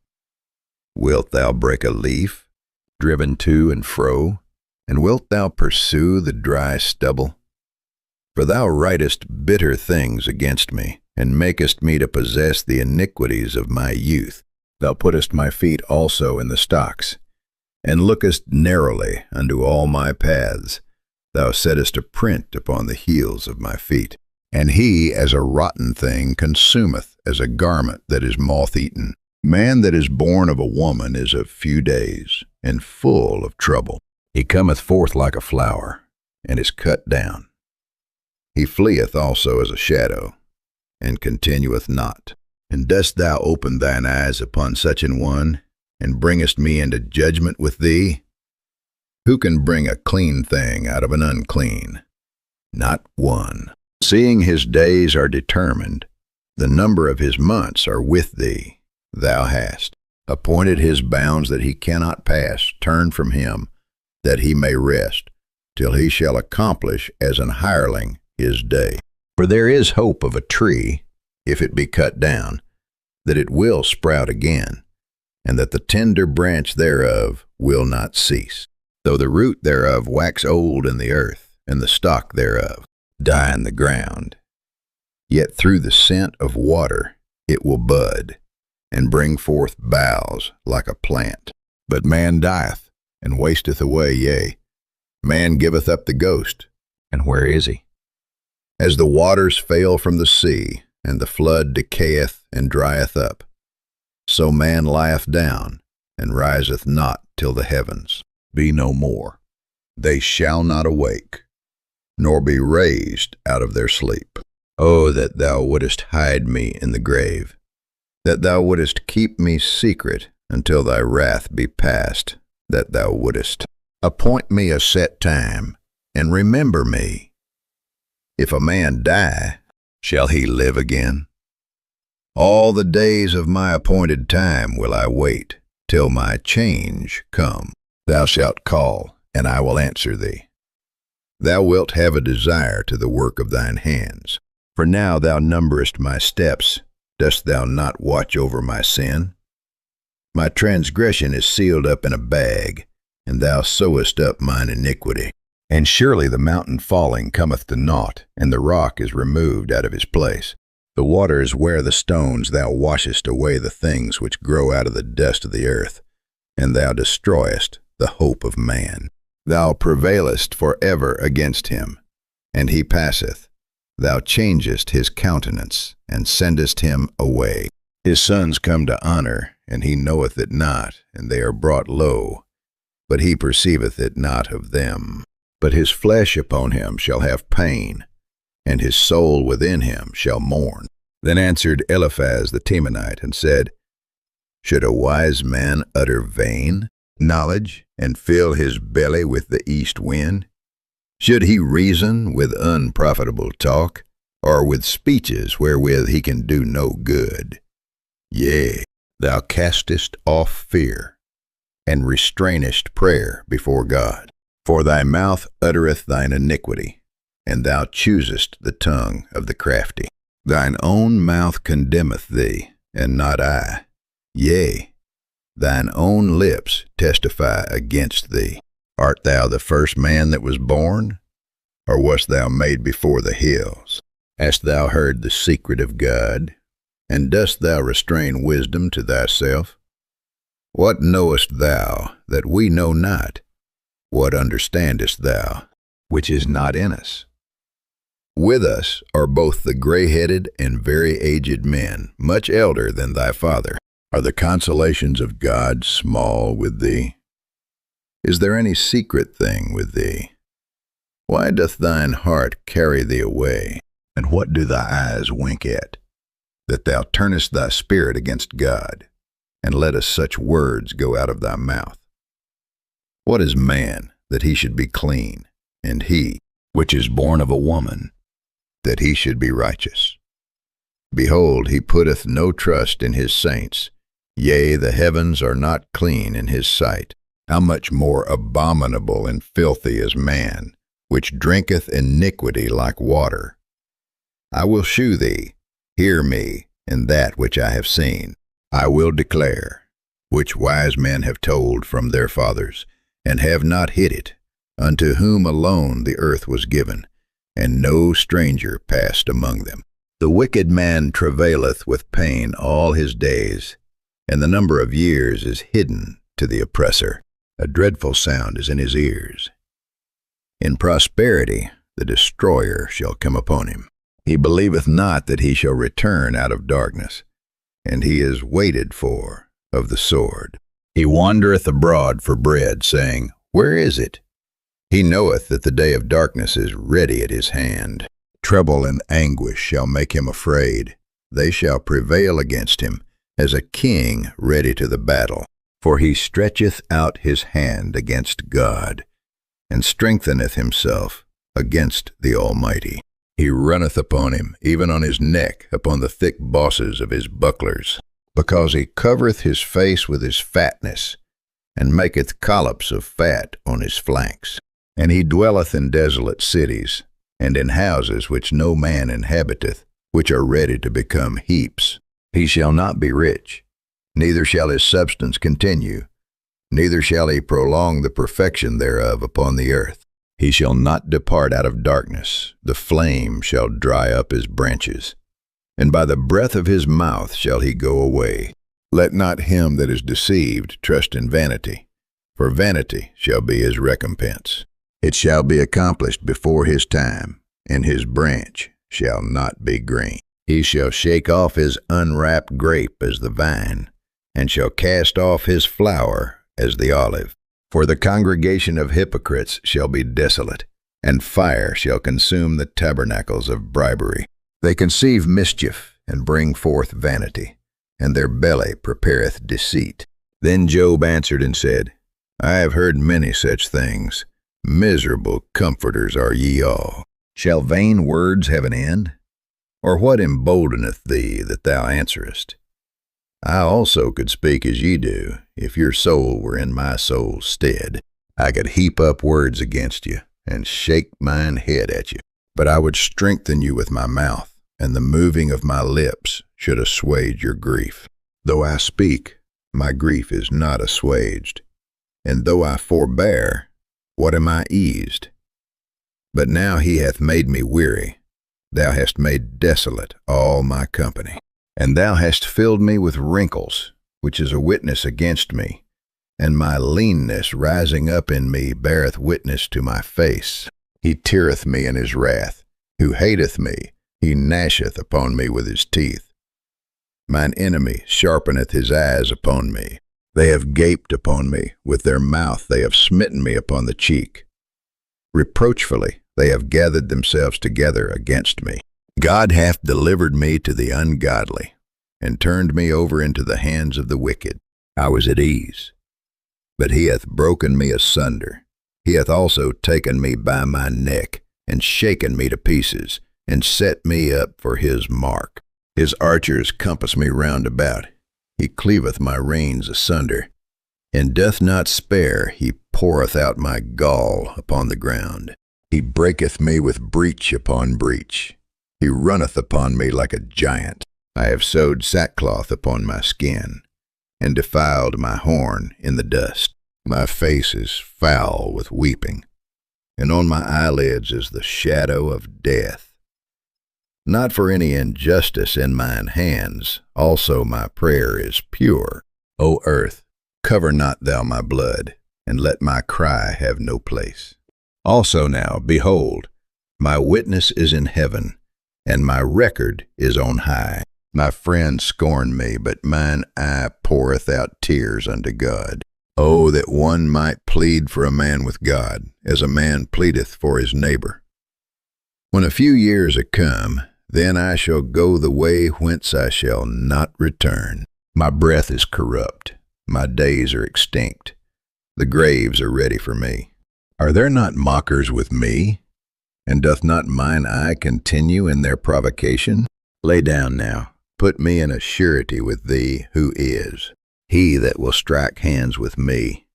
S1: Wilt thou break a leaf, driven to and fro, and wilt thou pursue the dry stubble? For thou writest bitter things against me, and makest me to possess the iniquities of my youth. Thou puttest my feet also in the stocks, and lookest narrowly unto all my paths. Thou settest a print upon the heels of my feet. And he, as a rotten thing, consumeth as a garment that is moth-eaten. Man that is born of a woman is of few days, and full of trouble. He cometh forth like a flower, and is cut down. He fleeth also as a shadow, and continueth not. And dost thou open thine eyes upon such an one, and bringest me into judgment with thee? Who can bring a clean thing out of an unclean? Not one. Seeing his days are determined, the number of his months are with thee. Thou hast appointed his bounds that he cannot pass. Turn from him, that he may rest, till he shall accomplish as an hireling his day. For there is hope of a tree, if it be cut down, that it will sprout again, and that the tender branch thereof will not cease. Though the root thereof wax old in the earth, and the stock thereof die in the ground, yet through the scent of water it will bud, and bring forth boughs like a plant. But man dieth, and wasteth away, yea, man giveth up the ghost, and where is he? As the waters fail from the sea, and the flood decayeth and drieth up, so man lieth down, and riseth not till the heavens be no more. They shall not awake, nor be raised out of their sleep. Oh, that thou wouldest hide me in the grave, that thou wouldest keep me secret until thy wrath be past, that thou wouldest appoint me a set time, and remember me. If a man die, shall he live again? All the days of my appointed time will I wait, till my change come. Thou shalt call, and I will answer thee. Thou wilt have a desire to the work of thine hands. For now thou numberest my steps. Dost thou not watch over my sin? My transgression is sealed up in a bag, and thou sewest up mine iniquity. And surely the mountain falling cometh to naught, and the rock is removed out of his place. The waters wear the stones, thou washest away the things which grow out of the dust of the earth, and thou destroyest the hope of man. Thou prevailest for ever against him, and he passeth. Thou changest his countenance, and sendest him away. His sons come to honor, and he knoweth it not, and they are brought low, but he perceiveth it not of them. But his flesh upon him shall have pain, and his soul within him shall mourn. Then answered Eliphaz the Temanite, and said, Should a wise man utter vain knowledge, and fill his belly with the east wind? Should he reason with unprofitable talk, or with speeches wherewith he can do no good? Yea, thou castest off fear, and restrainest prayer before God. For thy mouth uttereth thine iniquity, and thou choosest the tongue of the crafty. Thine own mouth condemneth thee, and not I. Yea, thine own lips testify against thee. Art thou the first man that was born? Or wast thou made before the hills? Hast thou heard the secret of God? And dost thou restrain wisdom to thyself? What knowest thou that we know not? What understandest thou, which is not in us? With us are both the gray-headed and very aged men, much elder than thy father. Are the consolations of God small with thee? Is there any secret thing with thee? Why doth thine heart carry thee away? And what do thy eyes wink at? That thou turnest thy spirit against God, and lettest such words go out of thy mouth. What is man, that he should be clean, and he, which is born of a woman, that he should be righteous? Behold, he putteth no trust in his saints. Yea, the heavens are not clean in his sight. How much more abominable and filthy is man, which drinketh iniquity like water. I will shew thee, hear me, in that which I have seen. I will declare, which wise men have told from their fathers, and have not hid it, unto whom alone the earth was given, and no stranger passed among them. The wicked man travaileth with pain all his days, and the number of years is hidden to the oppressor. A dreadful sound is in his ears. In prosperity the destroyer shall come upon him. He believeth not that he shall return out of darkness, and he is waited for of the sword. He wandereth abroad for bread, saying, Where is it? He knoweth that the day of darkness is ready at his hand. Trouble and anguish shall make him afraid. They shall prevail against him, as a king ready to the battle. For he stretcheth out his hand against God, and strengtheneth himself against the Almighty. He runneth upon him, even on his neck, upon the thick bosses of his bucklers, because he covereth his face with his fatness, and maketh collops of fat on his flanks. And he dwelleth in desolate cities, and in houses which no man inhabiteth, which are ready to become heaps. He shall not be rich, neither shall his substance continue, neither shall he prolong the perfection thereof upon the earth. He shall not depart out of darkness, the flame shall dry up his branches, and by the breath of his mouth shall he go away. Let not him that is deceived trust in vanity, for vanity shall be his recompense. It shall be accomplished before his time, and his branch shall not be green. He shall shake off his unwrapped grape as the vine, and shall cast off his flower as the olive. For the congregation of hypocrites shall be desolate, and fire shall consume the tabernacles of bribery. They conceive mischief, and bring forth vanity, and their belly prepareth deceit. Then Job answered and said, I have heard many such things. Miserable comforters are ye all. Shall vain words have an end? Or what emboldeneth thee that thou answerest? I also could speak as ye do, if your soul were in my soul's stead. I could heap up words against you, and shake mine head at you. But I would strengthen you with my mouth, and the moving of my lips should assuage your grief. Though I speak, my grief is not assuaged, and though I forbear, what am I eased? But now he hath made me weary. Thou hast made desolate all my company. And thou hast filled me with wrinkles, which is a witness against me, and my leanness rising up in me beareth witness to my face. He teareth me in his wrath. Who hateth me, he gnasheth upon me with his teeth. Mine enemy sharpeneth his eyes upon me. They have gaped upon me, with their mouth they have smitten me upon the cheek. Reproachfully they have gathered themselves together against me. God hath delivered me to the ungodly, and turned me over into the hands of the wicked. I was at ease, but he hath broken me asunder. He hath also taken me by my neck, and shaken me to pieces, and set me up for his mark. His archers compass me round about. He cleaveth my reins asunder, and doth not spare. He poureth out my gall upon the ground. He breaketh me with breach upon breach. He runneth upon me like a giant. I have sewed sackcloth upon my skin, and defiled my horn in the dust. My face is foul with weeping, and on my eyelids is the shadow of death. Not for any injustice in mine hands, also my prayer is pure. O earth, cover not thou my blood, and let my cry have no place. Also now, behold, my witness is in heaven, and my record is on high. My friends scorn me, but mine eye poureth out tears unto God. Oh, that one might plead for a man with God, as a man pleadeth for his neighbor. When a few years are come, then I shall go the way whence I shall not return. My breath is corrupt, my days are extinct, the graves are ready for me. Are there not mockers with me? And doth not mine eye continue in their provocation? Lay down now, put me in a surety with thee who is, he that will strike hands with me.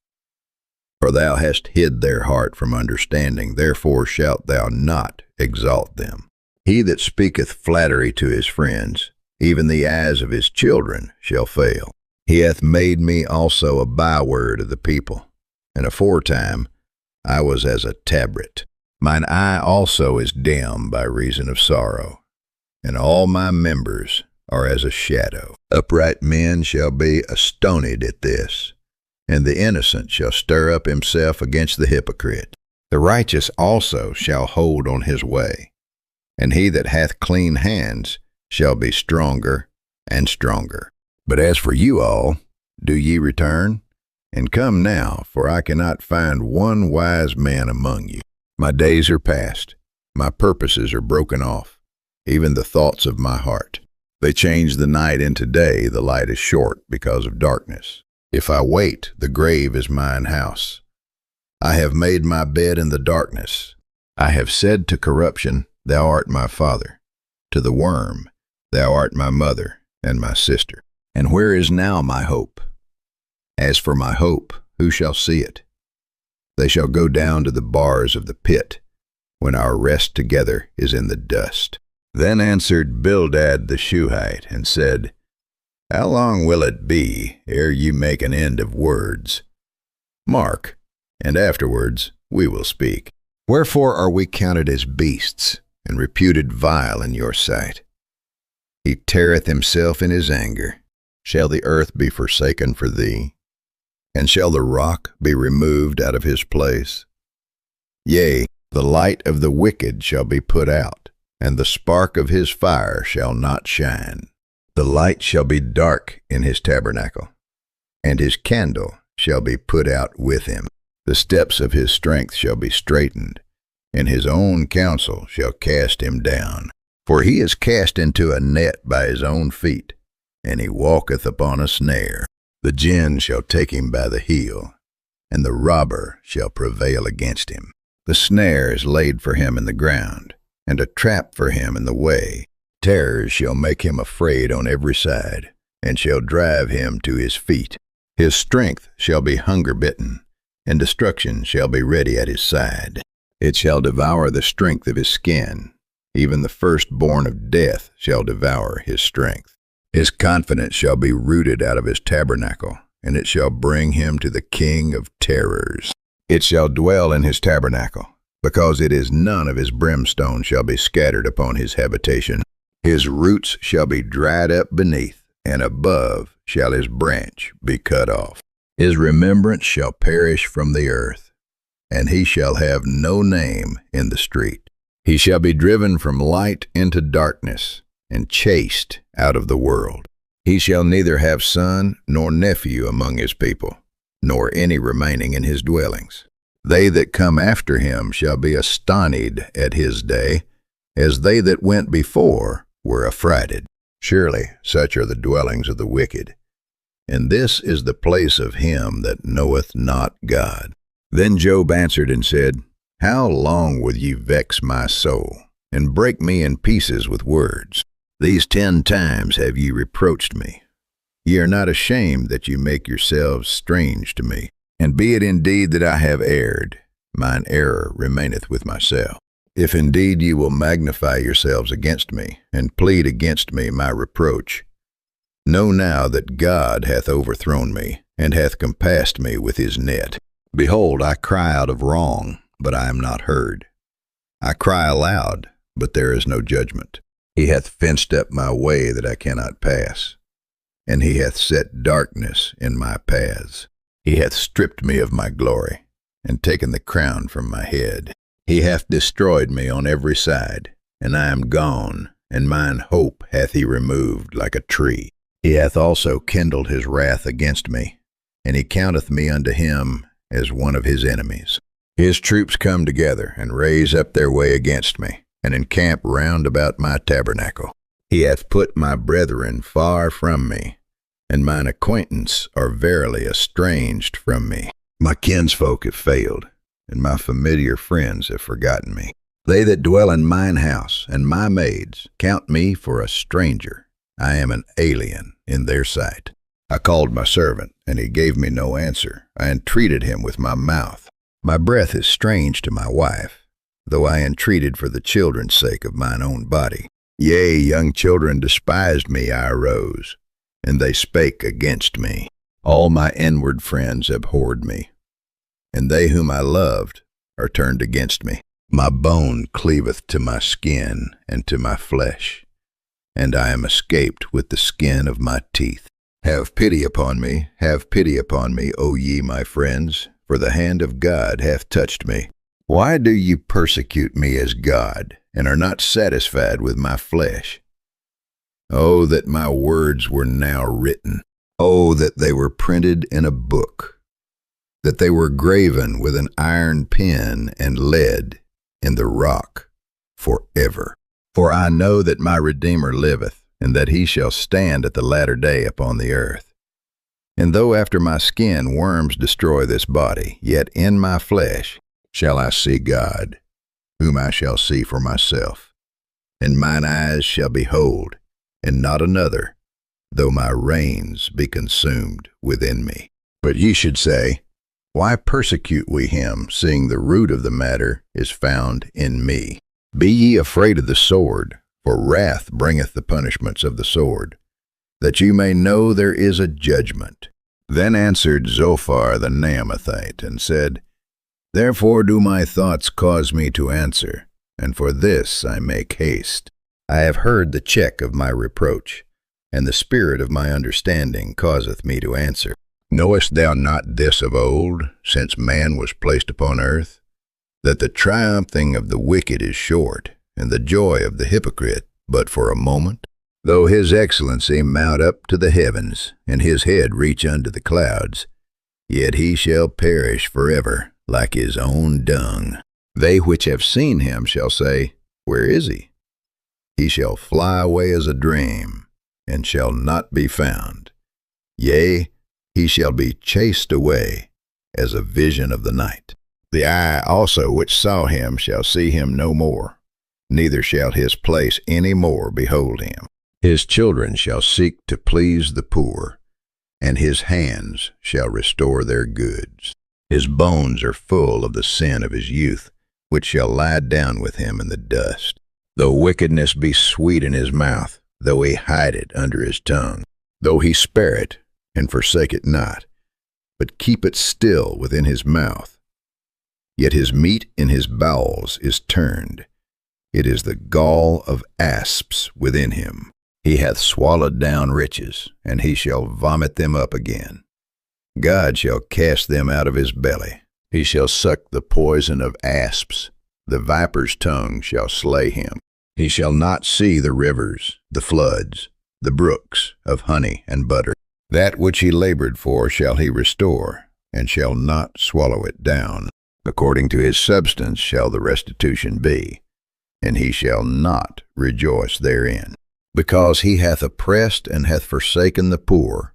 S1: For thou hast hid their heart from understanding, therefore shalt thou not exalt them. He that speaketh flattery to his friends, even the eyes of his children, shall fail. He hath made me also a byword of the people, and aforetime I was as a tabret. Mine eye also is dim by reason of sorrow, and all my members are as a shadow. Upright men shall be astonied at this, and the innocent shall stir up himself against the hypocrite. The righteous also shall hold on his way, and he that hath clean hands shall be stronger and stronger. But as for you all, do ye return? And come now, for I cannot find one wise man among you. My days are past, my purposes are broken off, even the thoughts of my heart. They change the night into day, the light is short because of darkness. If I wait, the grave is mine house. I have made my bed in the darkness. I have said to corruption, thou art my father. To the worm, thou art my mother and my sister. And where is now my hope? As for my hope, who shall see it? They shall go down to the bars of the pit, when our rest together is in the dust. Then answered Bildad the Shuhite, and said, How long will it be ere you make an end of words? Mark, and afterwards we will speak. Wherefore are we counted as beasts, and reputed vile in your sight? He teareth himself in his anger. Shall the earth be forsaken for thee? And shall the rock be removed out of his place? Yea, the light of the wicked shall be put out, and the spark of his fire shall not shine. The light shall be dark in his tabernacle, and his candle shall be put out with him. The steps of his strength shall be straitened, and his own counsel shall cast him down. For he is cast into a net by his own feet, and he walketh upon a snare. The gin shall take him by the heel, and the robber shall prevail against him. The snare is laid for him in the ground, and a trap for him in the way. Terrors shall make him afraid on every side, and shall drive him to his feet. His strength shall be hunger-bitten, and destruction shall be ready at his side. It shall devour the strength of his skin, even the firstborn of death shall devour his strength. His confidence shall be rooted out of his tabernacle, and it shall bring him to the king of terrors. It shall dwell in his tabernacle, because it is none of his brimstone shall be scattered upon his habitation. His roots shall be dried up beneath, and above shall his branch be cut off. His remembrance shall perish from the earth, and he shall have no name in the street. He shall be driven from light into darkness, and chased out of the world. He shall neither have son nor nephew among his people, nor any remaining in his dwellings. They that come after him shall be astonied at his day, as they that went before were affrighted. Surely such are the dwellings of the wicked, and this is the place of him that knoweth not God. Then Job answered and said, How long will ye vex my soul, and break me in pieces with words? These 10 times have ye reproached me. Ye are not ashamed that ye make yourselves strange to me. And be it indeed that I have erred, mine error remaineth with myself. If indeed ye will magnify yourselves against me, and plead against me my reproach, know now that God hath overthrown me, and hath compassed me with his net. Behold, I cry out of wrong, but I am not heard. I cry aloud, but there is no judgment. He hath fenced up my way that I cannot pass, and he hath set darkness in my paths. He hath stripped me of my glory, and taken the crown from my head. He hath destroyed me on every side, and I am gone, and mine hope hath he removed like a tree. He hath also kindled his wrath against me, and he counteth me unto him as one of his enemies. His troops come together, and raise up their way against me, and encamp round about my tabernacle. He hath put my brethren far from me, and mine acquaintance are verily estranged from me. My kinsfolk have failed, and my familiar friends have forgotten me. They that dwell in mine house, and my maids, count me for a stranger. I am an alien in their sight. I called my servant, and he gave me no answer. I entreated him with my mouth. My breath is strange to my wife, though I entreated for the children's sake of mine own body. Yea, young children despised me, I arose, and they spake against me. All my inward friends abhorred me, and they whom I loved are turned against me. My bone cleaveth to my skin and to my flesh, and I am escaped with the skin of my teeth. Have pity upon me, O ye my friends, for the hand of God hath touched me. Why do ye persecute me as God, and are not satisfied with my flesh? Oh, that my words were now written. Oh, that they were printed in a book, that they were graven with an iron pen and lead in the rock forever. For I know that my Redeemer liveth, and that he shall stand at the latter day upon the earth. And though after my skin worms destroy this body, yet in my flesh shall I see God, whom I shall see for myself. And mine eyes shall behold, and not another, though my reins be consumed within me. But ye should say, Why persecute we him, seeing the root of the matter is found in me? Be ye afraid of the sword, for wrath bringeth the punishments of the sword, that you may know there is a judgment. Then answered Zophar the Naamathite, and said, Therefore do my thoughts cause me to answer, and for this I make haste. I have heard the check of my reproach, and the spirit of my understanding causeth me to answer. Knowest thou not this of old, since man was placed upon earth, that the triumphing of the wicked is short, and the joy of the hypocrite but for a moment? Though his excellency mount up to the heavens, and his head reach unto the clouds, yet he shall perish forever, like his own dung. They which have seen him shall say, Where is he? He shall fly away as a dream, and shall not be found. Yea, he shall be chased away as a vision of the night. The eye also which saw him shall see him no more, neither shall his place any more behold him. His children shall seek to please the poor, and his hands shall restore their goods. His bones are full of the sin of his youth, which shall lie down with him in the dust. Though wickedness be sweet in his mouth, though he hide it under his tongue, though he spare it, and forsake it not, but keep it still within his mouth, yet his meat in his bowels is turned. It is the gall of asps within him. He hath swallowed down riches, and he shall vomit them up again. God shall cast them out of his belly. He shall suck the poison of asps. The viper's tongue shall slay him. He shall not see the rivers, the floods, the brooks of honey and butter. That which he labored for shall he restore, and shall not swallow it down. According to his substance shall the restitution be, and he shall not rejoice therein. Because he hath oppressed and hath forsaken the poor,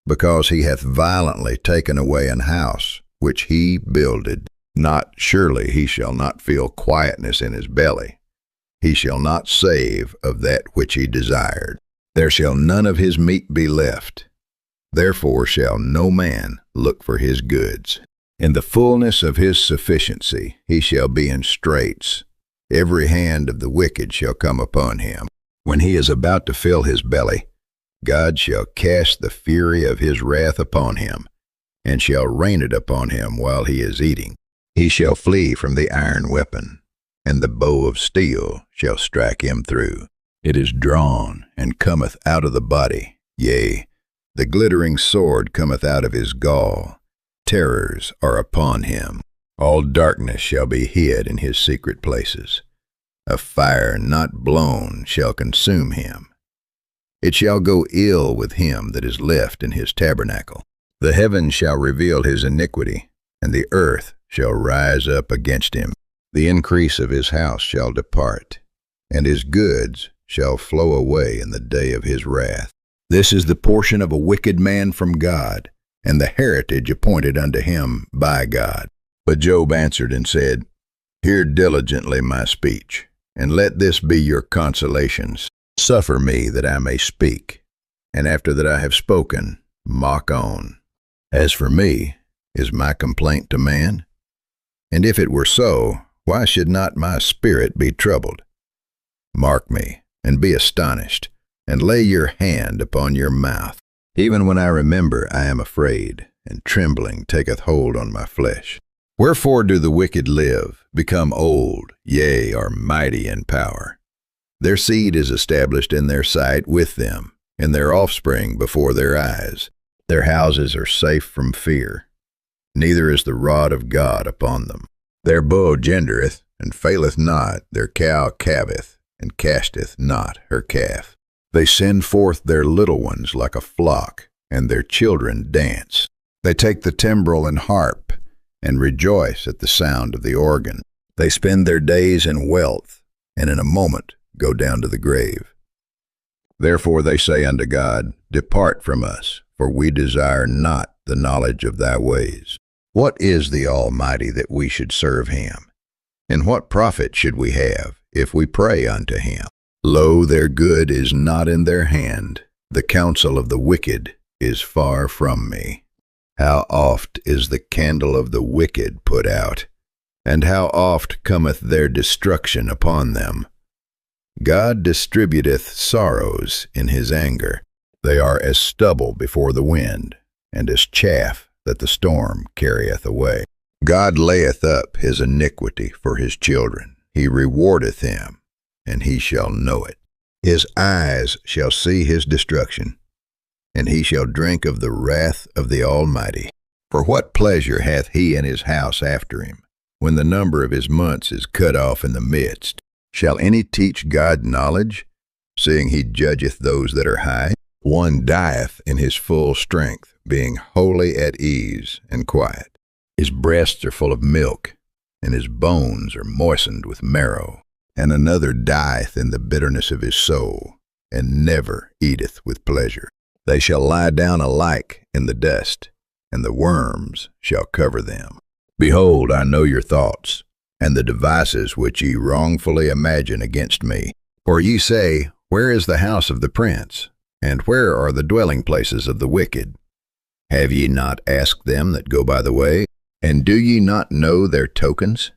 S1: because he hath violently taken away an house which he builded. Not surely he shall not feel quietness in his belly. He shall not save of that which he desired. There shall none of his meat be left. Therefore shall no man look for his goods. In the fullness of his sufficiency he shall be in straits. Every hand of the wicked shall come upon him. When he is about to fill his belly, God shall cast the fury of his wrath upon him, and shall rain it upon him while he is eating. He shall flee from the iron weapon, and the bow of steel shall strike him through. It is drawn, and cometh out of the body. Yea, the glittering sword cometh out of his gall. Terrors are upon him. All darkness shall be hid in his secret places. A fire not blown shall consume him. It shall go ill with him that is left in his tabernacle. The heavens shall reveal his iniquity, and the earth shall rise up against him. The increase of his house shall depart, and his goods shall flow away in the day of his wrath. This is the portion of a wicked man from God, and the heritage appointed unto him by God. But Job answered and said, Hear diligently my speech, and let this be your consolations. Suffer me that I may speak, and after that I have spoken, mock on. As for me, is my complaint to man? And if it were so, why should not my spirit be troubled? Mark me, and be astonished, and lay your hand upon your mouth. Even when I remember, I am afraid, and trembling taketh hold on my flesh. Wherefore do the wicked live, become old, yea, are mighty in power? Their seed is established in their sight with them, and their offspring before their eyes. Their houses are safe from fear, neither is the rod of God upon them. Their bow gendereth, and faileth not, their cow calveth, and casteth not her calf. They send forth their little ones like a flock, and their children dance. They take the timbrel and harp, and rejoice at the sound of the organ. They spend their days in wealth, and in a moment go down to the grave. Therefore they say unto God, Depart from us, for we desire not the knowledge of thy ways. What is the Almighty that we should serve him? And what profit should we have if we pray unto him? Lo, their good is not in their hand. The counsel of the wicked is far from me. How oft is the candle of the wicked put out, and how oft cometh their destruction upon them. God distributeth sorrows in his anger. They are as stubble before the wind, and as chaff that the storm carrieth away. God layeth up his iniquity for his children. He rewardeth him, and he shall know it. His eyes shall see his destruction, and he shall drink of the wrath of the Almighty. For what pleasure hath he in his house after him, when the number of his months is cut off in the midst? Shall any teach God knowledge, seeing he judgeth those that are high? One dieth in his full strength, being wholly at ease and quiet. His breasts are full of milk, and his bones are moistened with marrow. And another dieth in the bitterness of his soul, and never eateth with pleasure. They shall lie down alike in the dust, and the worms shall cover them. Behold, I know your thoughts, and the devices which ye wrongfully imagine against me. For ye say, Where is the house of the prince? And where are the dwelling places of the wicked? Have ye not asked them that go by the way? And do ye not know their tokens?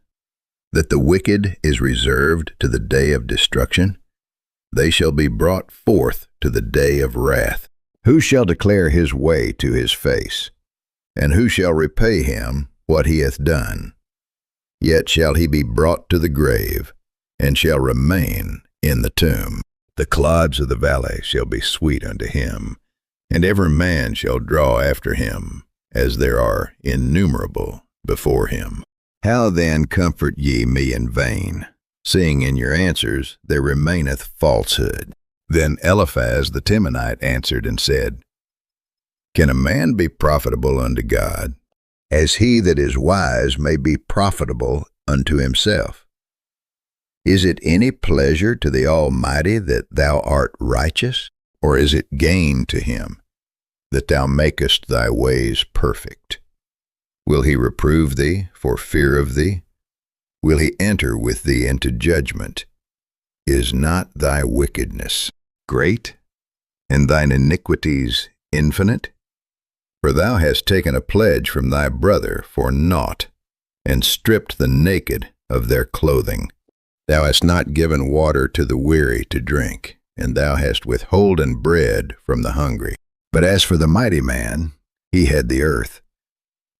S1: That the wicked is reserved to the day of destruction? They shall be brought forth to the day of wrath. Who shall declare his way to his face? And who shall repay him what he hath done? Yet shall he be brought to the grave, and shall remain in the tomb. The clods of the valley shall be sweet unto him, and every man shall draw after him, as there are innumerable before him. How then comfort ye me in vain, seeing in your answers there remaineth falsehood? Then Eliphaz the Temanite answered and said, Can a man be profitable unto God, as he that is wise may be profitable unto himself? Is it any pleasure to the Almighty that thou art righteous, or is it gain to him that thou makest thy ways perfect? Will he reprove thee for fear of thee? Will he enter with thee into judgment? Is not thy wickedness great, and thine iniquities infinite? For thou hast taken a pledge from thy brother for naught, and stripped the naked of their clothing. Thou hast not given water to the weary to drink, and thou hast withholden bread from the hungry. But as for the mighty man, he had the earth,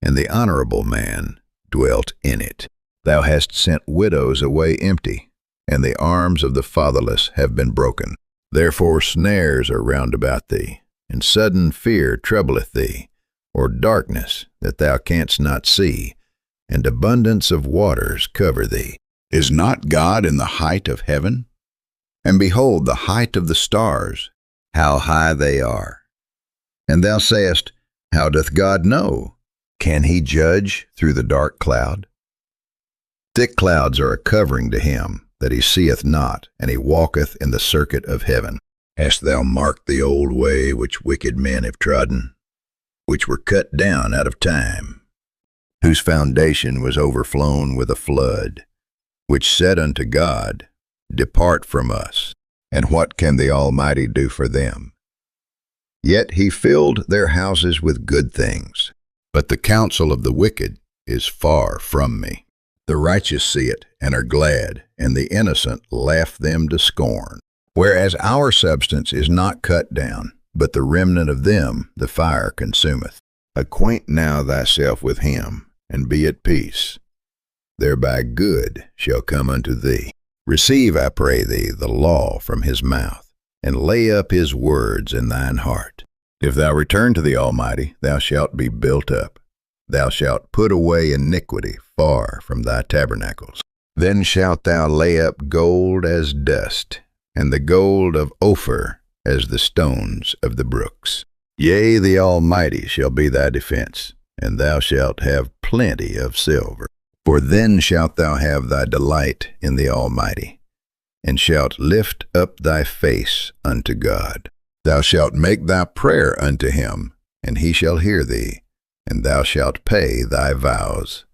S1: and the honorable man dwelt in it. Thou hast sent widows away empty, and the arms of the fatherless have been broken. Therefore snares are round about thee, and sudden fear troubleth thee, or darkness that thou canst not see, and abundance of waters cover thee. Is not God in the height of heaven? And behold the height of the stars, how high they are. And thou sayest, how doth God know? Can he judge through the dark cloud? Thick clouds are a covering to him that he seeth not, and he walketh in the circuit of heaven. Hast thou marked the old way which wicked men have trodden, which were cut down out of time, whose foundation was overflown with a flood, which said unto God, Depart from us, and what can the Almighty do for them? Yet he filled their houses with good things, but the counsel of the wicked is far from me. The righteous see it, and are glad, and the innocent laugh them to scorn. Whereas our substance is not cut down, but the remnant of them the fire consumeth. Acquaint now thyself with him, and be at peace. Thereby good shall come unto thee. Receive, I pray thee, the law from his mouth, and lay up his words in thine heart. If thou return to the Almighty, thou shalt be built up. Thou shalt put away iniquity far from thy tabernacles. Then shalt thou lay up gold as dust, and the gold of Ophir as the stones of the brooks. Yea, the Almighty shall be thy defense, and thou shalt have plenty of silver. For then shalt thou have thy delight in the Almighty, and shalt lift up thy face unto God. Thou shalt make thy prayer unto him, and he shall hear thee, and thou shalt pay thy vows.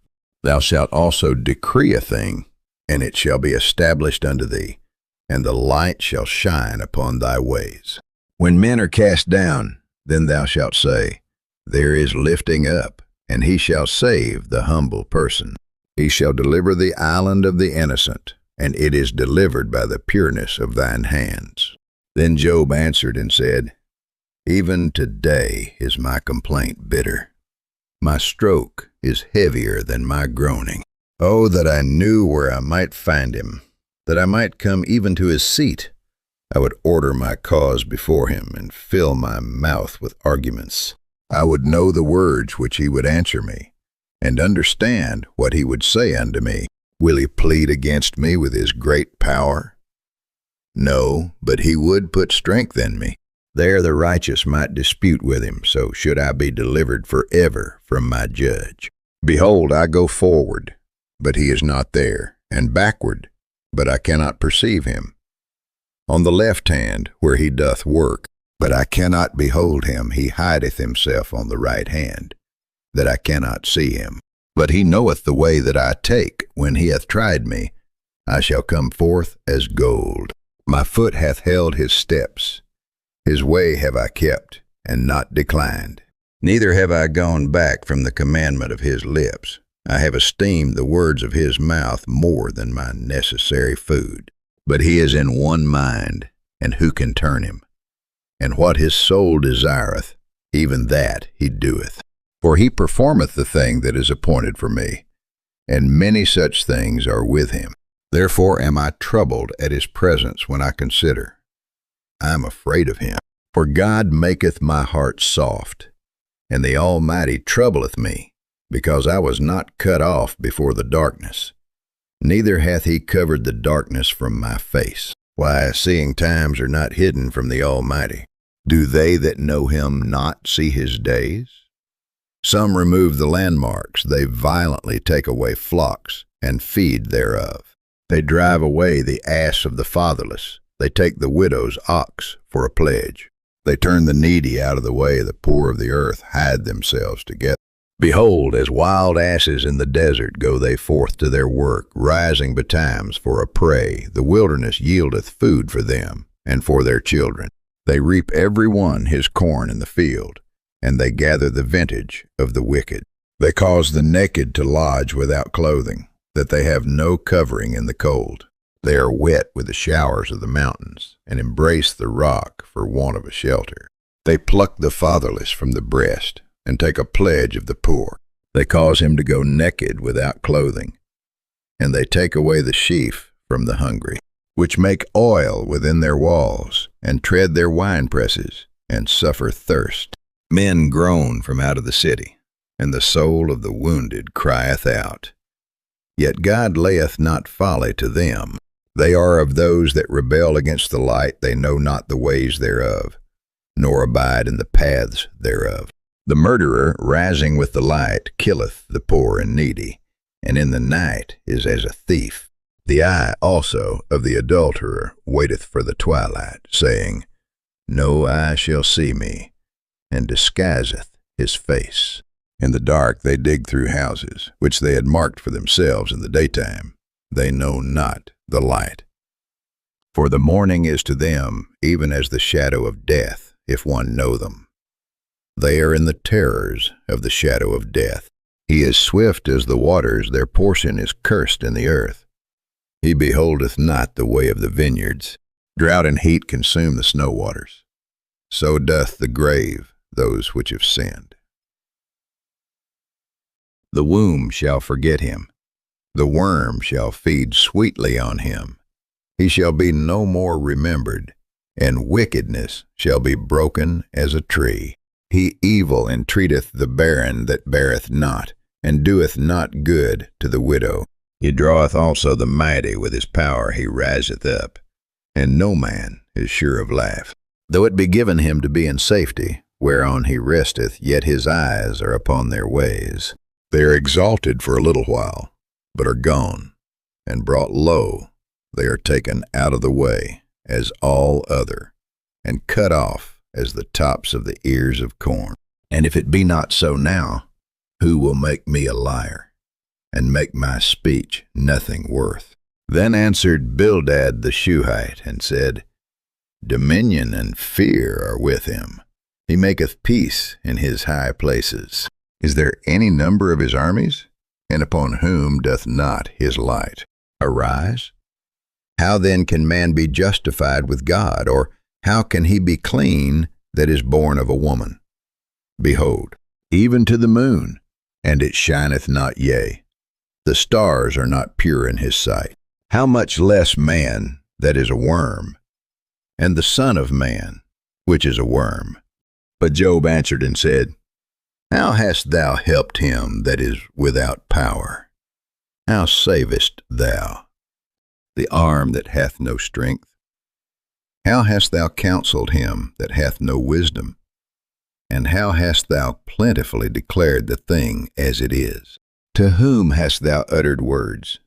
S1: Thou shalt also decree a thing, and it shall be established unto thee, and the light shall shine upon thy ways. When men are cast down, then thou shalt say, There is lifting up, and he shall save the humble person. He shall deliver the island of the innocent, and it is delivered by the pureness of thine hands. Then Job answered and said, Even today is my complaint bitter. My stroke is heavier than my groaning. Oh, that I knew where I might find him, that I might come even to his seat. I would order my cause before him, and fill my mouth with arguments. I would know the words which he would answer me, and understand what he would say unto me. Will he plead against me with his great power? No, but he would put strength in me. There the righteous might dispute with him, so should I be delivered forever from my judge. Behold, I go forward, but he is not there, and backward, but I cannot perceive him. On the left hand, where he doth work, but I cannot behold him, he hideth himself on the right hand, that I cannot see him. But he knoweth the way that I take. When he hath tried me, I shall come forth as gold. My foot hath held his steps. His way have I kept, and not declined. Neither have I gone back from the commandment of his lips. I have esteemed the words of his mouth more than my necessary food. But he is in one mind, and who can turn him? And what his soul desireth, even that he doeth. For he performeth the thing that is appointed for me, and many such things are with him. Therefore am I troubled at his presence when I consider. I am afraid of him. For God maketh my heart soft, and the Almighty troubleth me, because I was not cut off before the darkness. Neither hath he covered the darkness from my face. Why, seeing times are not hidden from the Almighty. Do they that know him not see his days? Some remove the landmarks, they violently take away flocks, and feed thereof. They drive away the ass of the fatherless, they take the widow's ox for a pledge. They turn the needy out of the way, the poor of the earth hide themselves together. Behold, as wild asses in the desert go they forth to their work, rising betimes for a prey. The wilderness yieldeth food for them, and for their children. They reap every one his corn in the field, and they gather the vintage of the wicked. They cause the naked to lodge without clothing, that they have no covering in the cold. They are wet with the showers of the mountains, and embrace the rock for want of a shelter. They pluck the fatherless from the breast, and take a pledge of the poor. They cause him to go naked without clothing, and they take away the sheaf from the hungry, which make oil within their walls, and tread their winepresses, and suffer thirst. Men groan from out of the city, and the soul of the wounded crieth out. Yet God layeth not folly to them. They are of those that rebel against the light. They know not the ways thereof, nor abide in the paths thereof. The murderer, rising with the light, killeth the poor and needy, and in the night is as a thief. The eye also of the adulterer waiteth for the twilight, saying, No eye shall see me, and disguiseth his face. In the dark they dig through houses, which they had marked for themselves in the daytime. They know not the light. For the morning is to them even as the shadow of death, if one know them. They are in the terrors of the shadow of death. He is swift as the waters, their portion is cursed in the earth. He beholdeth not the way of the vineyards. Drought and heat consume the snow waters. So doth the grave those which have sinned. The womb shall forget him. The worm shall feed sweetly on him. He shall be no more remembered, and wickedness shall be broken as a tree. He evil entreateth the barren that beareth not, and doeth not good to the widow. He draweth also the mighty with his power, he riseth up, and no man is sure of life. Though it be given him to be in safety, whereon he resteth, yet his eyes are upon their ways. They are exalted for a little while, but are gone, and brought low. They are taken out of the way as all other, and cut off as the tops of the ears of corn. And if it be not so now, who will make me a liar, and make my speech nothing worth? Then answered Bildad the Shuhite, and said, Dominion and fear are with him. He maketh peace in his high places. Is there any number of his armies? And upon whom doth not his light arise? How then can man be justified with God, or how can he be clean that is born of a woman? Behold, even to the moon, and it shineth not, yea, the stars are not pure in his sight. How much less man that is a worm, and the son of man, which is a worm? But Job answered and said, How hast thou helped him that is without power? How savest thou the arm that hath no strength? How hast thou counseled him that hath no wisdom? And how hast thou plentifully declared the thing as it is? To whom hast thou uttered words,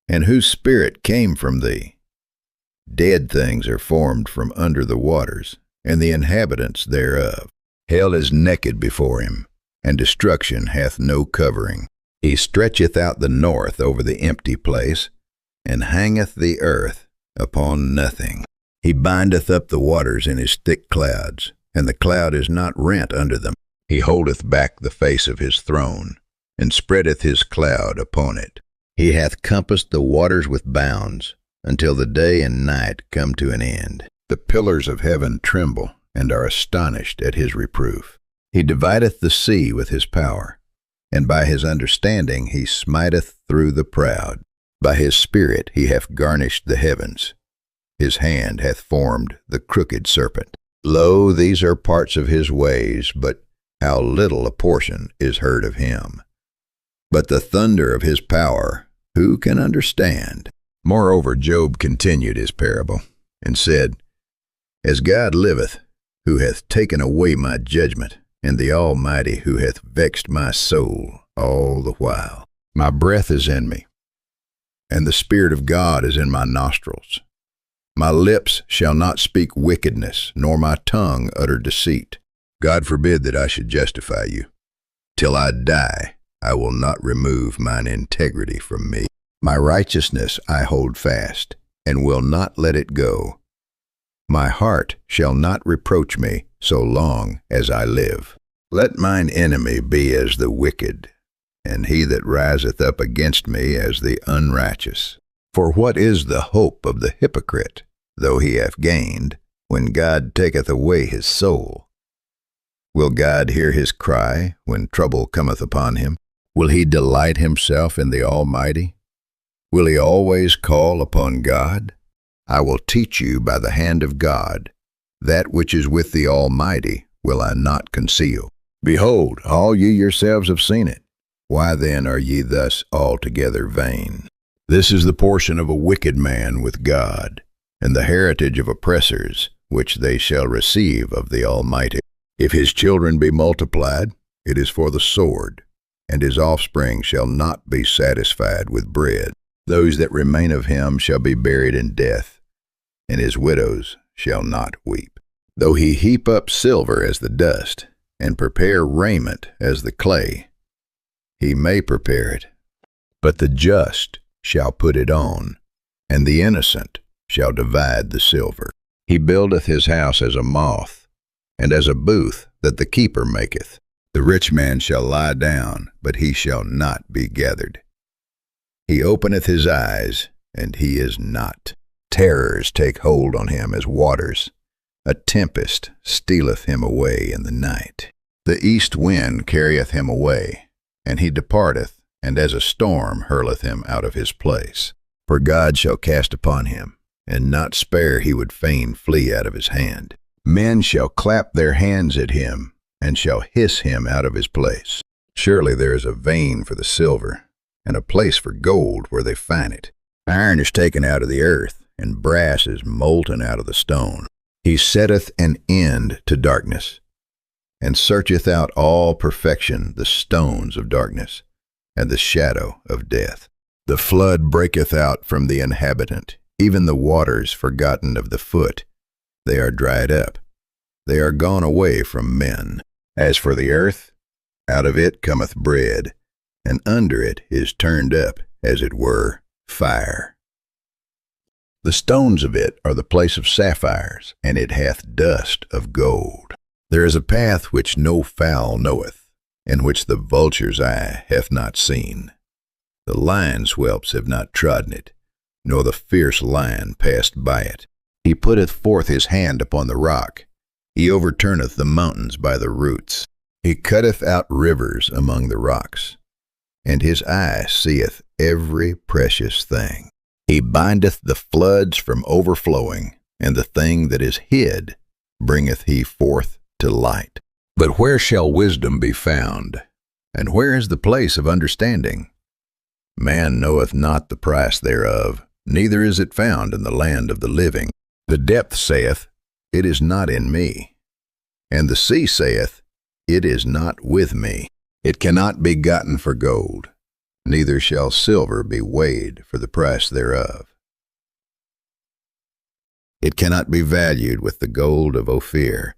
S1: and whose spirit came from thee? Dead things are formed from under the waters, and the inhabitants thereof. Hell is naked before him, and destruction hath no covering. He stretcheth out the north over the empty place, and hangeth the earth upon nothing. He bindeth up the waters in his thick clouds, and the cloud is not rent under them. He holdeth back the face of his throne, and spreadeth his cloud upon it. He hath compassed the waters with bounds, until the day and night come to an end. The pillars of heaven tremble, and are astonished at his reproof. He divideth the sea with his power, and by his understanding he smiteth through the proud. By his spirit he hath garnished the heavens. His hand hath formed the crooked serpent. Lo, these are parts of his ways, but how little a portion is heard of him. But the thunder of his power, who can understand? Moreover, Job continued his parable, and said, As God liveth, who hath taken away my judgment, and the Almighty who hath vexed my soul all the while. My breath is in me, and the Spirit of God is in my nostrils. My lips shall not speak wickedness, nor my tongue utter deceit. God forbid that I should justify you. Till I die, I will not remove mine integrity from me. My righteousness I hold fast, and will not let it go. My heart shall not reproach me so long as I live. Let mine enemy be as the wicked, and he that riseth up against me as the unrighteous. For what is the hope of the hypocrite, though he hath gained, when God taketh away his soul? Will God hear his cry when trouble cometh upon him? Will he delight himself in the Almighty? Will he always call upon God? I will teach you by the hand of God. That which is with the Almighty will I not conceal. Behold, all ye yourselves have seen it. Why then are ye thus altogether vain? This is the portion of a wicked man with God, and the heritage of oppressors, which they shall receive of the Almighty. If his children be multiplied, it is for the sword, and his offspring shall not be satisfied with bread. Those that remain of him shall be buried in death, and his widows shall not weep. Though he heap up silver as the dust, and prepare raiment as the clay, he may prepare it, but the just shall put it on, and the innocent shall divide the silver. He buildeth his house as a moth, and as a booth that the keeper maketh. The rich man shall lie down, but he shall not be gathered. He openeth his eyes, and he is not. Terrors take hold on him as waters. A tempest stealeth him away in the night. The east wind carrieth him away, and he departeth, and as a storm hurleth him out of his place. For God shall cast upon him, and not spare he would fain flee out of his hand. Men shall clap their hands at him, and shall hiss him out of his place. Surely there is a vein for the silver, and a place for gold where they find it. Iron is taken out of the earth, and brass is molten out of the stone. He setteth an end to darkness, and searcheth out all perfection, the stones of darkness, and the shadow of death. The flood breaketh out from the inhabitant, even the waters forgotten of the foot. They are dried up. They are gone away from men. As for the earth, out of it cometh bread, and under it is turned up, as it were, fire. The stones of it are the place of sapphires, and it hath dust of gold. There is a path which no fowl knoweth, and which the vulture's eye hath not seen. The lion's whelps have not trodden it, nor the fierce lion passed by it. He putteth forth his hand upon the rock. He overturneth the mountains by the roots. He cutteth out rivers among the rocks, and his eye seeth every precious thing. He bindeth the floods from overflowing, and the thing that is hid bringeth he forth to light. But where shall wisdom be found? And where is the place of understanding? Man knoweth not the price thereof, neither is it found in the land of the living. The depth saith, It is not in me. And the sea saith, It is not with me. It cannot be gotten for gold, neither shall silver be weighed for the price thereof. It cannot be valued with the gold of Ophir,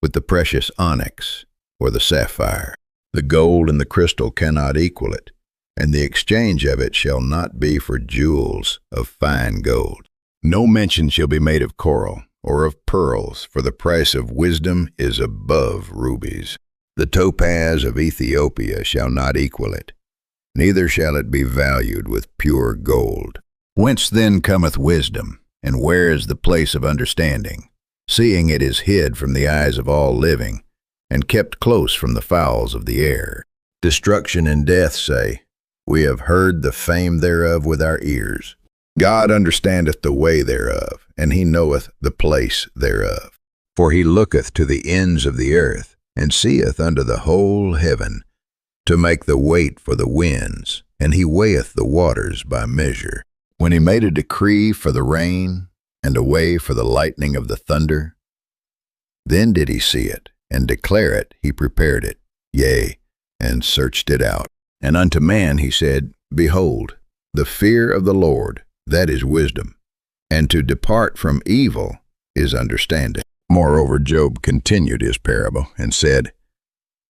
S1: with the precious onyx, or the sapphire. The gold and the crystal cannot equal it, and the exchange of it shall not be for jewels of fine gold. No mention shall be made of coral, or of pearls, for the price of wisdom is above rubies. The topaz of Ethiopia shall not equal it, neither shall it be valued with pure gold. Whence then cometh wisdom, and where is the place of understanding? Seeing it is hid from the eyes of all living, and kept close from the fowls of the air. Destruction and death say, We have heard the fame thereof with our ears. God understandeth the way thereof, and he knoweth the place thereof. For he looketh to the ends of the earth, and seeth under the whole heaven, to make the weight for the winds, and he weigheth the waters by measure. When he made a decree for the rain, and a way for the lightning of the thunder, then did he see it, and declare it, he prepared it, yea, and searched it out. And unto man he said, Behold, the fear of the Lord, that is wisdom, and to depart from evil is understanding. Moreover, Job continued his parable, and said,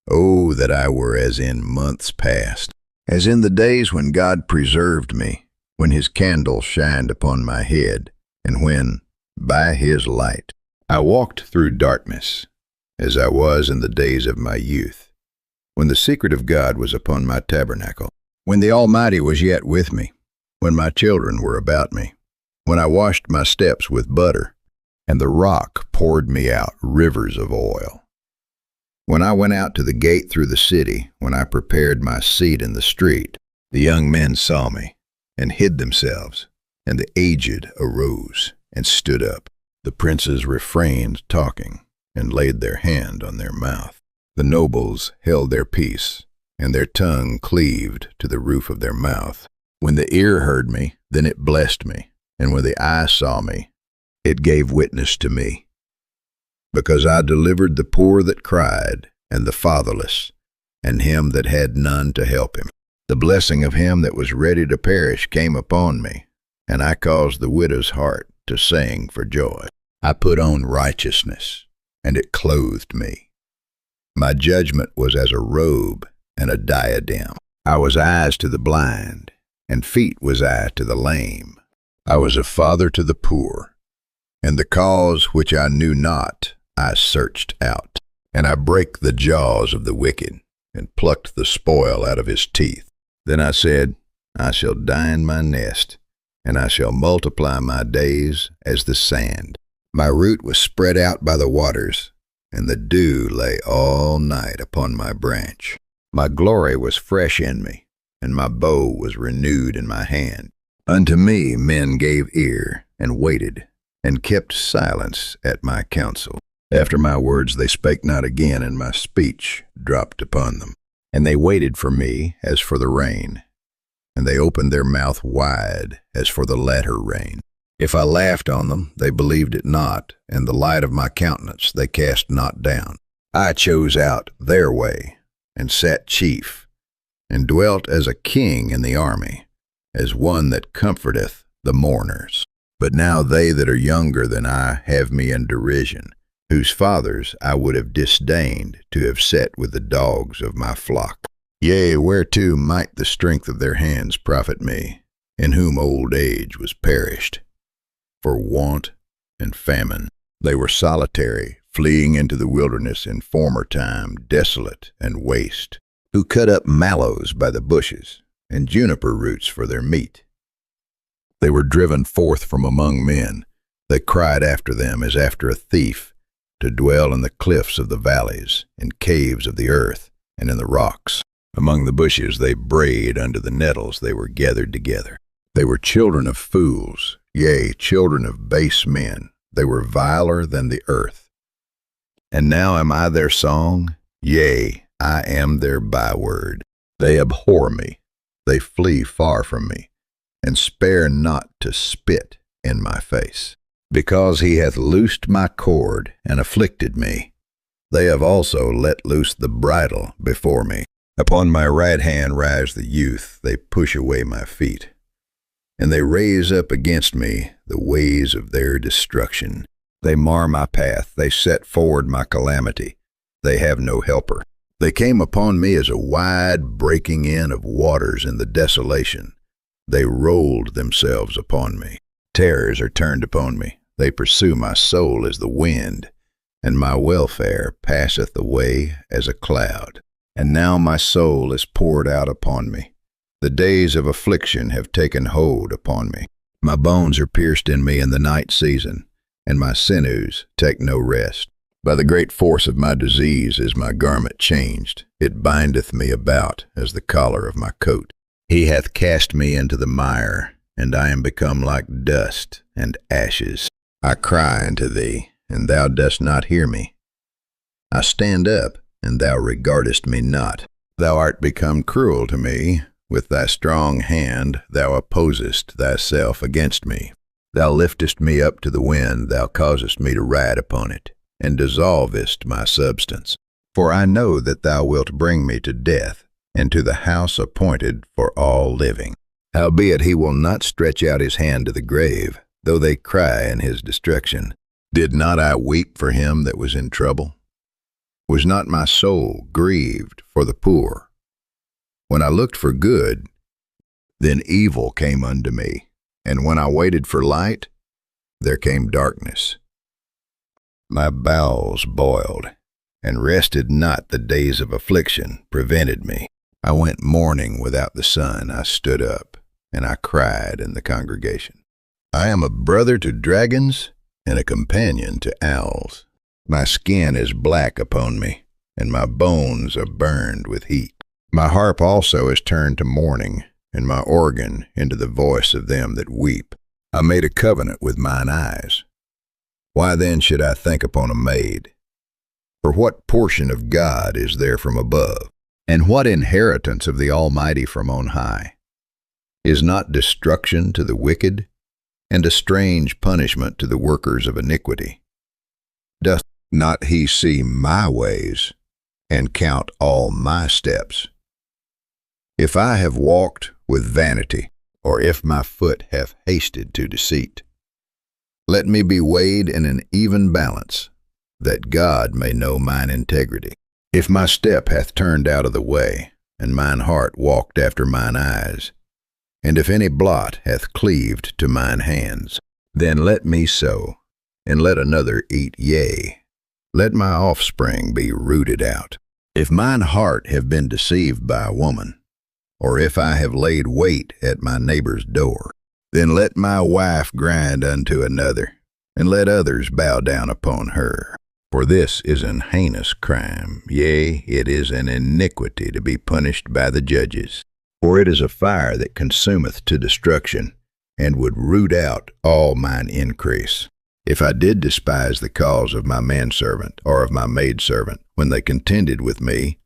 S1: Oh, that I were as in months past, as in the days when God preserved me, when his candle shined upon my head, and when, by his light, I walked through darkness, as I was in the days of my youth, when the secret of God was upon my tabernacle, when the Almighty was yet with me, when my children were about me, when I washed my steps with butter, and the rock poured me out rivers of oil. When I went out to the gate through the city, when I prepared my seat in the street, the young men saw me, and hid themselves, and the aged arose and stood up. The princes refrained talking, and laid their hand on their mouth. The nobles held their peace, and their tongue cleaved to the roof of their mouth. When the ear heard me, then it blessed me, and when the eye saw me, it gave witness to me. Because I delivered the poor that cried, and the fatherless, and him that had none to help him. The blessing of him that was ready to perish came upon me, and I caused the widow's heart to sing for joy. I put on righteousness, and it clothed me. My judgment was as a robe and a diadem. I was eyes to the blind, and feet was I to the lame. I was a father to the poor, and the cause which I knew not I searched out. And I brake the jaws of the wicked, and plucked the spoil out of his teeth. Then I said, I shall die in my nest, and I shall multiply my days as the sand. My root was spread out by the waters, and the dew lay all night upon my branch. My glory was fresh in me, and my bow was renewed in my hand. Unto me men gave ear, and waited, and kept silence at my counsel. After my words they spake not again, and my speech dropped upon them. And they waited for me as for the rain, and they opened their mouth wide as for the latter rain. If I laughed on them, they believed it not, and the light of my countenance they cast not down. I chose out their way, and sat chief, and dwelt as a king in the army, as one that comforteth the mourners. But now they that are younger than I have me in derision, whose fathers I would have disdained to have set with the dogs of my flock. Yea, whereto might the strength of their hands profit me, in whom old age was perished? For want and famine they were solitary, fleeing into the wilderness in former time, desolate and waste, who cut up mallows by the bushes, and juniper roots for their meat. They were driven forth from among men. They cried after them as after a thief, to dwell in the cliffs of the valleys, in caves of the earth, and in the rocks. Among the bushes they brayed, under the nettles they were gathered together. They were children of fools, yea, children of base men. They were viler than the earth. And now am I their song? Yea, I am their byword. They abhor me, they flee far from me, and spare not to spit in my face. Because he hath loosed my cord and afflicted me, they have also let loose the bridle before me. Upon my right hand rise the youth, they push away my feet, and they raise up against me the ways of their destruction. They mar my path, they set forward my calamity, they have no helper. They came upon me as a wide breaking in of waters in the desolation. They rolled themselves upon me. Terrors are turned upon me. They pursue my soul as the wind, and my welfare passeth away as a cloud. And now my soul is poured out upon me. The days of affliction have taken hold upon me. My bones are pierced in me in the night season, and my sinews take no rest. By the great force of my disease is my garment changed. It bindeth me about as the collar of my coat. He hath cast me into the mire, and I am become like dust and ashes. I cry unto thee, and thou dost not hear me. I stand up, and thou regardest me not. Thou art become cruel to me. With thy strong hand thou opposest thyself against me. Thou liftest me up to the wind, thou causest me to ride upon it, and dissolvest my substance. For I know that thou wilt bring me to death, and to the house appointed for all living. Howbeit he will not stretch out his hand to the grave, though they cry in his destruction. Did not I weep for him that was in trouble? Was not my soul grieved for the poor? When I looked for good, then evil came unto me, and when I waited for light, there came darkness. My bowels boiled, and rested not the days of affliction prevented me. I went mourning without the sun. I stood up, and I cried in the congregation. I am a brother to dragons and a companion to owls. My skin is black upon me, and my bones are burned with heat. My harp also is turned to mourning, and my organ into the voice of them that weep. I made a covenant with mine eyes. Why then should I think upon a maid? For what portion of God is there from above? And what inheritance of the Almighty from on high? Is not destruction to the wicked, and a strange punishment to the workers of iniquity? Doth not he see my ways, and count all my steps? If I have walked with vanity, or if my foot hath hasted to deceit, let me be weighed in an even balance, that God may know mine integrity. If my step hath turned out of the way, and mine heart walked after mine eyes, and if any blot hath cleaved to mine hands, then let me sow, and let another eat, yea, let my offspring be rooted out. If mine heart have been deceived by a woman, or if I have laid wait at my neighbor's door, then let my wife grind unto another, and let others bow down upon her. For this is an heinous crime, yea, it is an iniquity to be punished by the judges. For it is a fire that consumeth to destruction, and would root out all mine increase. If I did despise the cause of my manservant or of my maidservant, when they contended with me,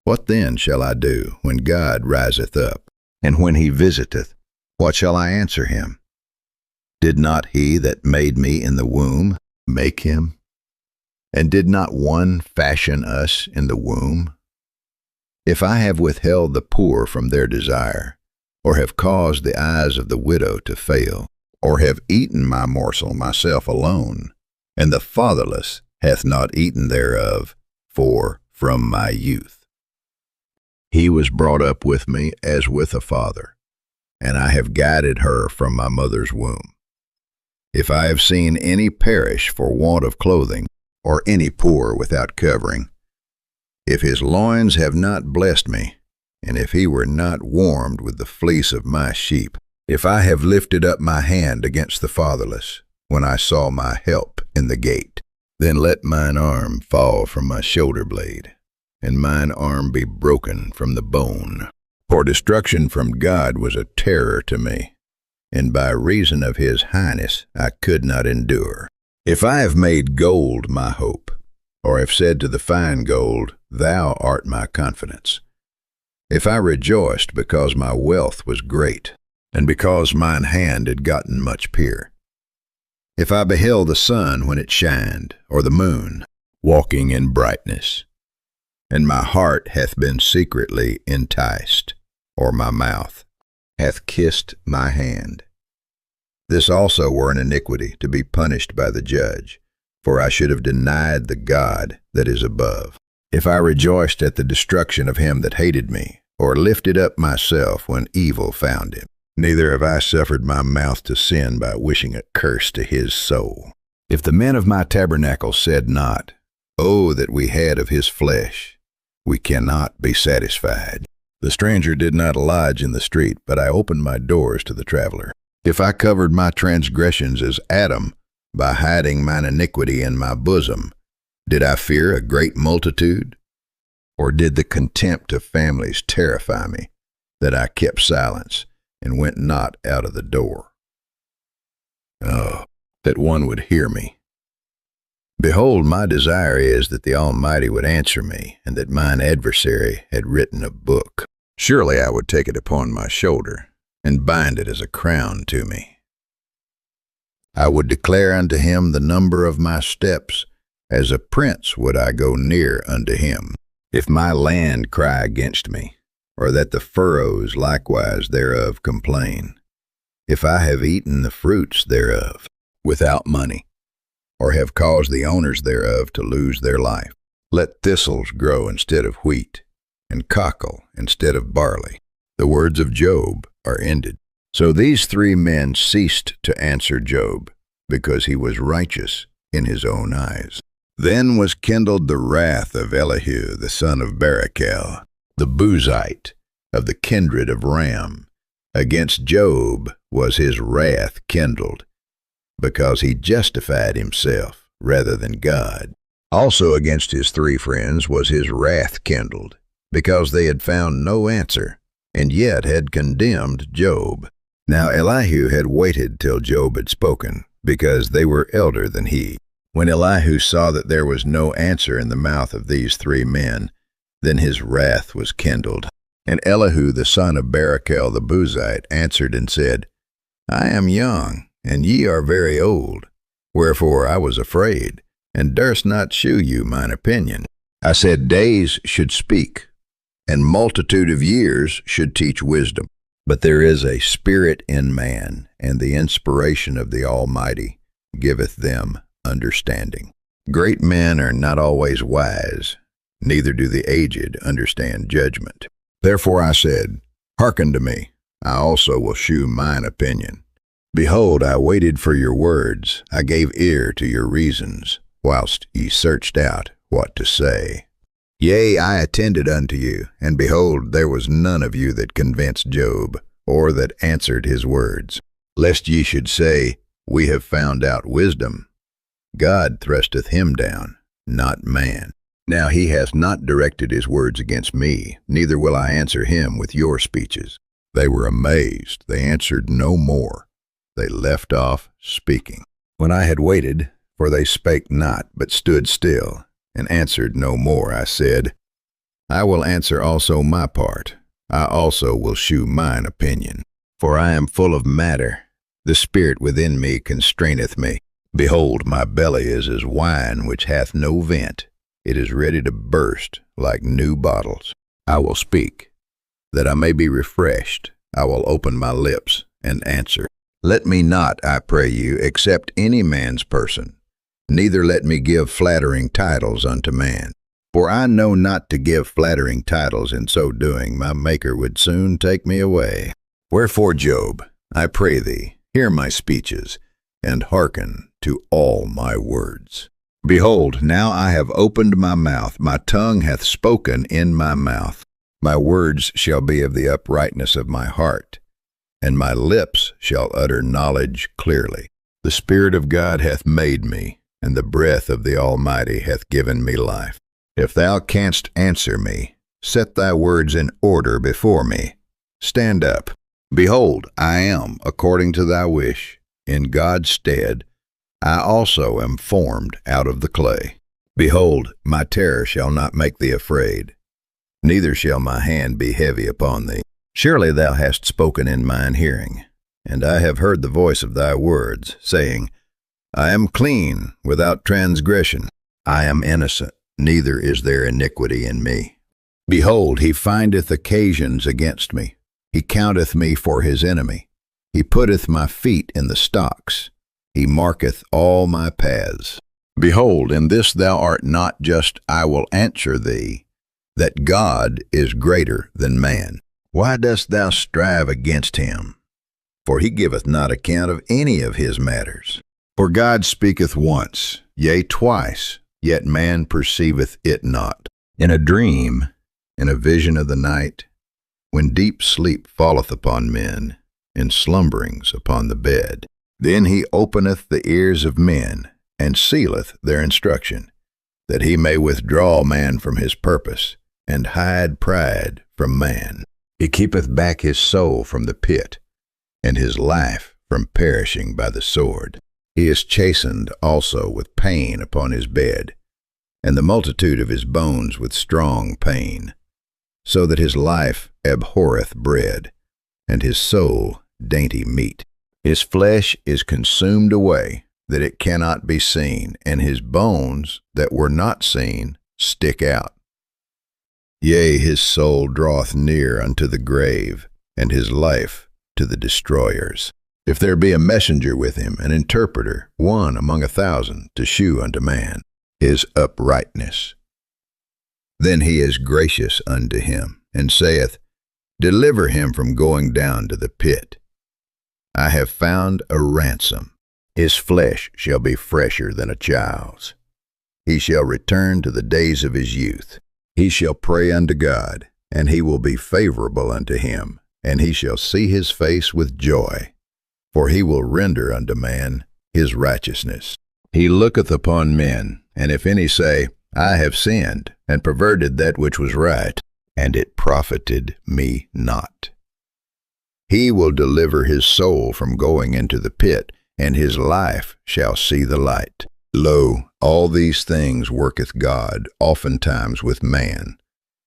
S1: what then shall I do when God riseth up? And when he visiteth, what shall I answer him? Did not he that made me in the womb make him? And did not one fashion us in the womb? If I have withheld the poor from their desire, or have caused the eyes of the widow to fail, or have eaten my morsel myself alone, and the fatherless hath not eaten thereof, for from my youth he was brought up with me as with a father, and I have guided her from my mother's womb. If I have seen any perish for want of clothing, or any poor without covering, if his loins have not blessed me, and if he were not warmed with the fleece of my sheep, if I have lifted up my hand against the fatherless, when I saw my help in the gate, then let mine arm fall from my shoulder blade, and mine arm be broken from the bone. For destruction from God was a terror to me, and by reason of his highness I could not endure. If I have made gold my hope, or have said to the fine gold, Thou art my confidence, if I rejoiced because my wealth was great, and because mine hand had gotten much peer, if I beheld the sun when it shined, or the moon, walking in brightness, and my heart hath been secretly enticed, or my mouth hath kissed my hand, this also were an iniquity to be punished by the judge, for I should have denied the God that is above. If I rejoiced at the destruction of him that hated me, or lifted up myself when evil found him, neither have I suffered my mouth to sin by wishing a curse to his soul. If the men of my tabernacle said not, Oh, that we had of his flesh, we cannot be satisfied. The stranger did not lodge in the street, but I opened my doors to the traveler. If I covered my transgressions as Adam, by hiding mine iniquity in my bosom, did I fear a great multitude? Or did the contempt of families terrify me, that I kept silence and went not out of the door? Oh, that one would hear me. Behold, my desire is that the Almighty would answer me, and that mine adversary had written a book. Surely I would take it upon my shoulder, and bind it as a crown to me. I would declare unto him the number of my steps, as a prince would I go near unto him. If my land cry against me, or that the furrows likewise thereof complain, if I have eaten the fruits thereof without money, or have caused the owners thereof to lose their life, Let thistles grow instead of wheat, and cockle instead of barley. The words of Job are ended. So these three men ceased to answer Job, because he was righteous in his own eyes. Then was kindled the wrath of Elihu the son of Barachel, the Buzite, of the kindred of Ram. Against Job was his wrath kindled, because he justified himself rather than God. Also against his three friends was his wrath kindled, because they had found no answer, and yet had condemned Job. Now Elihu had waited till Job had spoken, because they were elder than he. When Elihu saw that there was no answer in the mouth of these three men, then his wrath was kindled. And Elihu the son of Barachel the Buzite answered and said, I am young, and ye are very old. Wherefore I was afraid, and durst not shew you mine opinion. I said, days should speak, and multitude of years should teach wisdom. But there is a spirit in man, and the inspiration of the Almighty giveth them understanding. Great men are not always wise, neither do the aged understand judgment. Therefore I said, Hearken to me, I also will shew mine opinion. Behold, I waited for your words, I gave ear to your reasons, whilst ye searched out what to say. Yea, I attended unto you, and behold, there was none of you that convinced Job, or that answered his words. Lest ye should say, We have found out wisdom. God thrusteth him down, not man. Now he hath not directed his words against me, neither will I answer him with your speeches. They were amazed, they answered no more. They left off speaking. When I had waited, for they spake not, but stood still, and answered no more, I said, I will answer also my part. I also will shew mine opinion. For I am full of matter. The spirit within me constraineth me. Behold, my belly is as wine which hath no vent. It is ready to burst like new bottles. I will speak, that I may be refreshed. I will open my lips and answer. Let me not, I pray you, accept any man's person. Neither let me give flattering titles unto man. For I know not to give flattering titles, in so doing my Maker would soon take me away. Wherefore, Job, I pray thee, hear my speeches, and hearken to all my words. Behold, now I have opened my mouth, my tongue hath spoken in my mouth. My words shall be of the uprightness of my heart, and my lips shall utter knowledge clearly. The Spirit of God hath made me, and the breath of the Almighty hath given me life. If thou canst answer me, set thy words in order before me. Stand up. Behold, I am, according to thy wish, in God's stead. I also am formed out of the clay. Behold, my terror shall not make thee afraid, neither shall my hand be heavy upon thee. Surely thou hast spoken in mine hearing, and I have heard the voice of thy words, saying, I am clean, without transgression. I am innocent, neither is there iniquity in me. Behold, he findeth occasions against me. He counteth me for his enemy. He putteth my feet in the stocks. He marketh all my paths. Behold, in this thou art not just. I will answer thee, that God is greater than man. Why dost thou strive against him? For he giveth not account of any of his matters. For God speaketh once, yea, twice, yet man perceiveth it not. In a dream, in a vision of the night, when deep sleep falleth upon men, in slumberings upon the bed, then he openeth the ears of men, and sealeth their instruction, that he may withdraw man from his purpose, and hide pride from man. He keepeth back his soul from the pit, and his life from perishing by the sword. He is chastened also with pain upon his bed, and the multitude of his bones with strong pain, so that his life abhorreth bread, and his soul dainty meat. His flesh is consumed away, that it cannot be seen, and his bones that were not seen stick out. Yea, his soul draweth near unto the grave, and his life to the destroyers. If there be a messenger with him, an interpreter, one among 1,000, to shew unto man his uprightness, Then he is gracious unto him, and saith, Deliver him from going down to the pit. I have found a ransom. His flesh shall be fresher than a child's. He shall return to the days of his youth. He shall pray unto God, and he will be favorable unto him, and he shall see his face with joy. For he will render unto man his righteousness. He looketh upon men, and if any say, I have sinned, and perverted that which was right, and it profited me not. He will deliver his soul from going into the pit, and his life shall see the light. Lo, all these things worketh God oftentimes with man,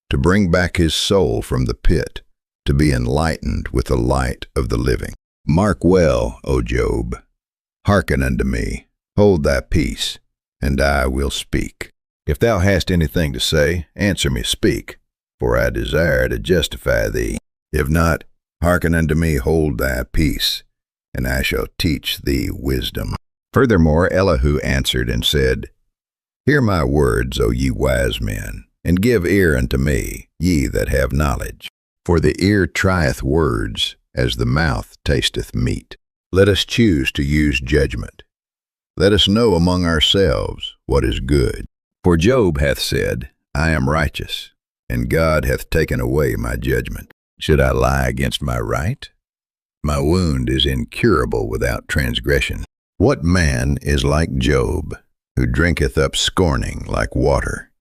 S1: to bring back his soul from the pit, to be enlightened with the light of the living. Mark well, O Job. Hearken unto me, hold thy peace, and I will speak. If thou hast anything to say, answer me, speak, for I desire to justify thee. If not, hearken unto me, hold thy peace, and I shall teach thee wisdom. Furthermore, Elihu answered and said, Hear my words, O ye wise men, and give ear unto me, ye that have knowledge. For the ear trieth words, as the mouth tasteth meat. Let us choose to use judgment. Let us know among ourselves what is good. For Job hath said, I am righteous, and God hath taken away my judgment. Should I lie against my right? My wound is incurable without transgression. What man is like Job, who drinketh up scorning like water,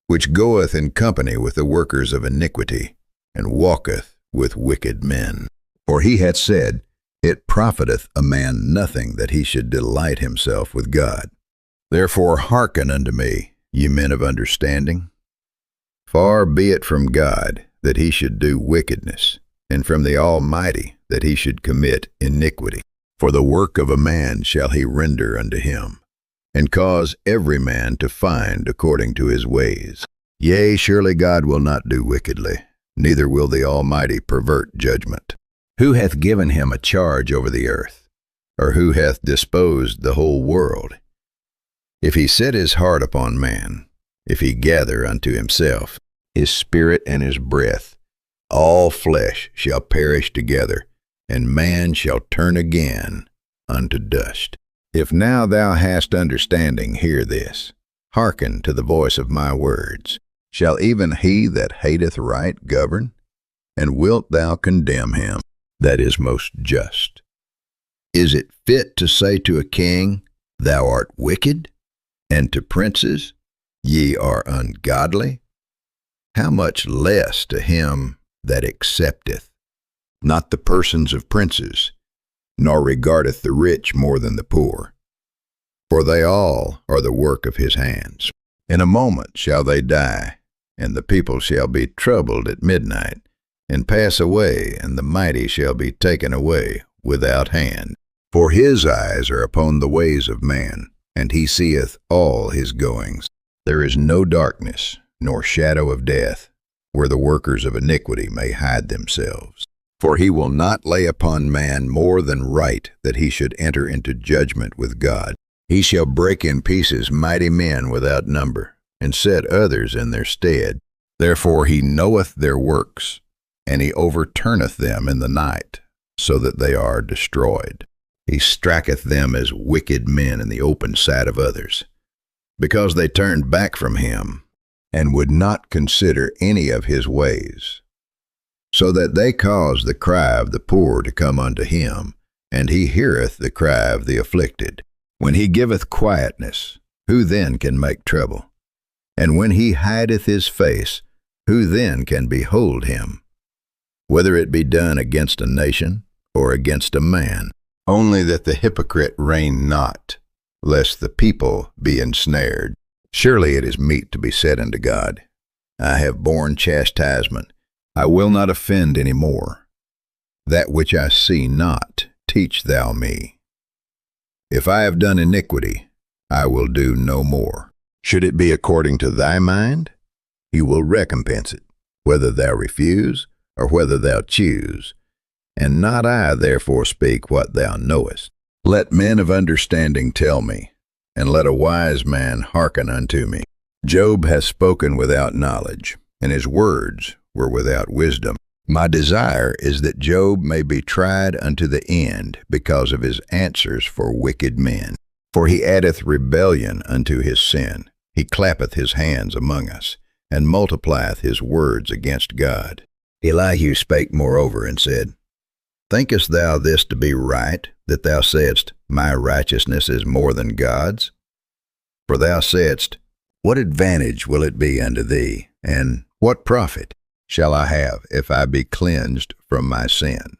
S1: which goeth in company with the workers of iniquity, and walketh with wicked men? For he hath said, It profiteth a man nothing that he should delight himself with God. Therefore hearken unto me, ye men of understanding. Far be it from God that he should do wickedness, and from the Almighty that he should commit iniquity. For the work of a man shall he render unto him, and cause every man to find according to his ways. Yea, surely God will not do wickedly, neither will the Almighty pervert judgment. Who hath given him a charge over the earth? Or who hath disposed the whole world? If he set his heart upon man, if he gather unto himself his spirit and his breath, all flesh shall perish together, and man shall turn again unto dust. If now thou hast understanding, hear this. Hearken to the voice of my words. Shall even he that hateth right govern? And wilt thou condemn him that is most just? Is it fit to say to a king, Thou art wicked? And to princes, Ye are ungodly? How much less to him that accepteth not the persons of princes, nor regardeth the rich more than the poor? For they all are the work of his hands. In a moment shall they die, and the people shall be troubled at midnight, and pass away, and the mighty shall be taken away without hand. For his eyes are upon the ways of man, and he seeth all his goings. There is no darkness, nor shadow of death, where the workers of iniquity may hide themselves. For he will not lay upon man more than right, that he should enter into judgment with God. He shall break in pieces mighty men without number, and set others in their stead. Therefore he knoweth their works, and he overturneth them in the night, so that they are destroyed. He striketh them as wicked men in the open sight of others, because they turned back from him, and would not consider any of his ways. So that they cause the cry of the poor to come unto him, and he heareth the cry of the afflicted. When he giveth quietness, who then can make trouble? And when he hideth his face, who then can behold him? Whether it be done against a nation, or against a man, only that the hypocrite reign not, lest the people be ensnared. Surely it is meet to be said unto God, I have borne chastisement, I will not offend any more. That which I see not, teach thou me. If I have done iniquity, I will do no more. Should it be according to thy mind, he will recompense it, whether thou refuse, or whether thou choose. And not I therefore speak what thou knowest. Let men of understanding tell me, and let a wise man hearken unto me. Job has spoken without knowledge, and his words were without wisdom. My desire is that Job may be tried unto the end because of his answers for wicked men. For he addeth rebellion unto his sin. He clappeth his hands among us, and multiplieth his words against God. Elihu spake moreover and said, Thinkest thou this to be right, that thou saidst, My righteousness is more than God's? For thou saidst, What advantage will it be unto thee, and what profit shall I have if I be cleansed from my sin?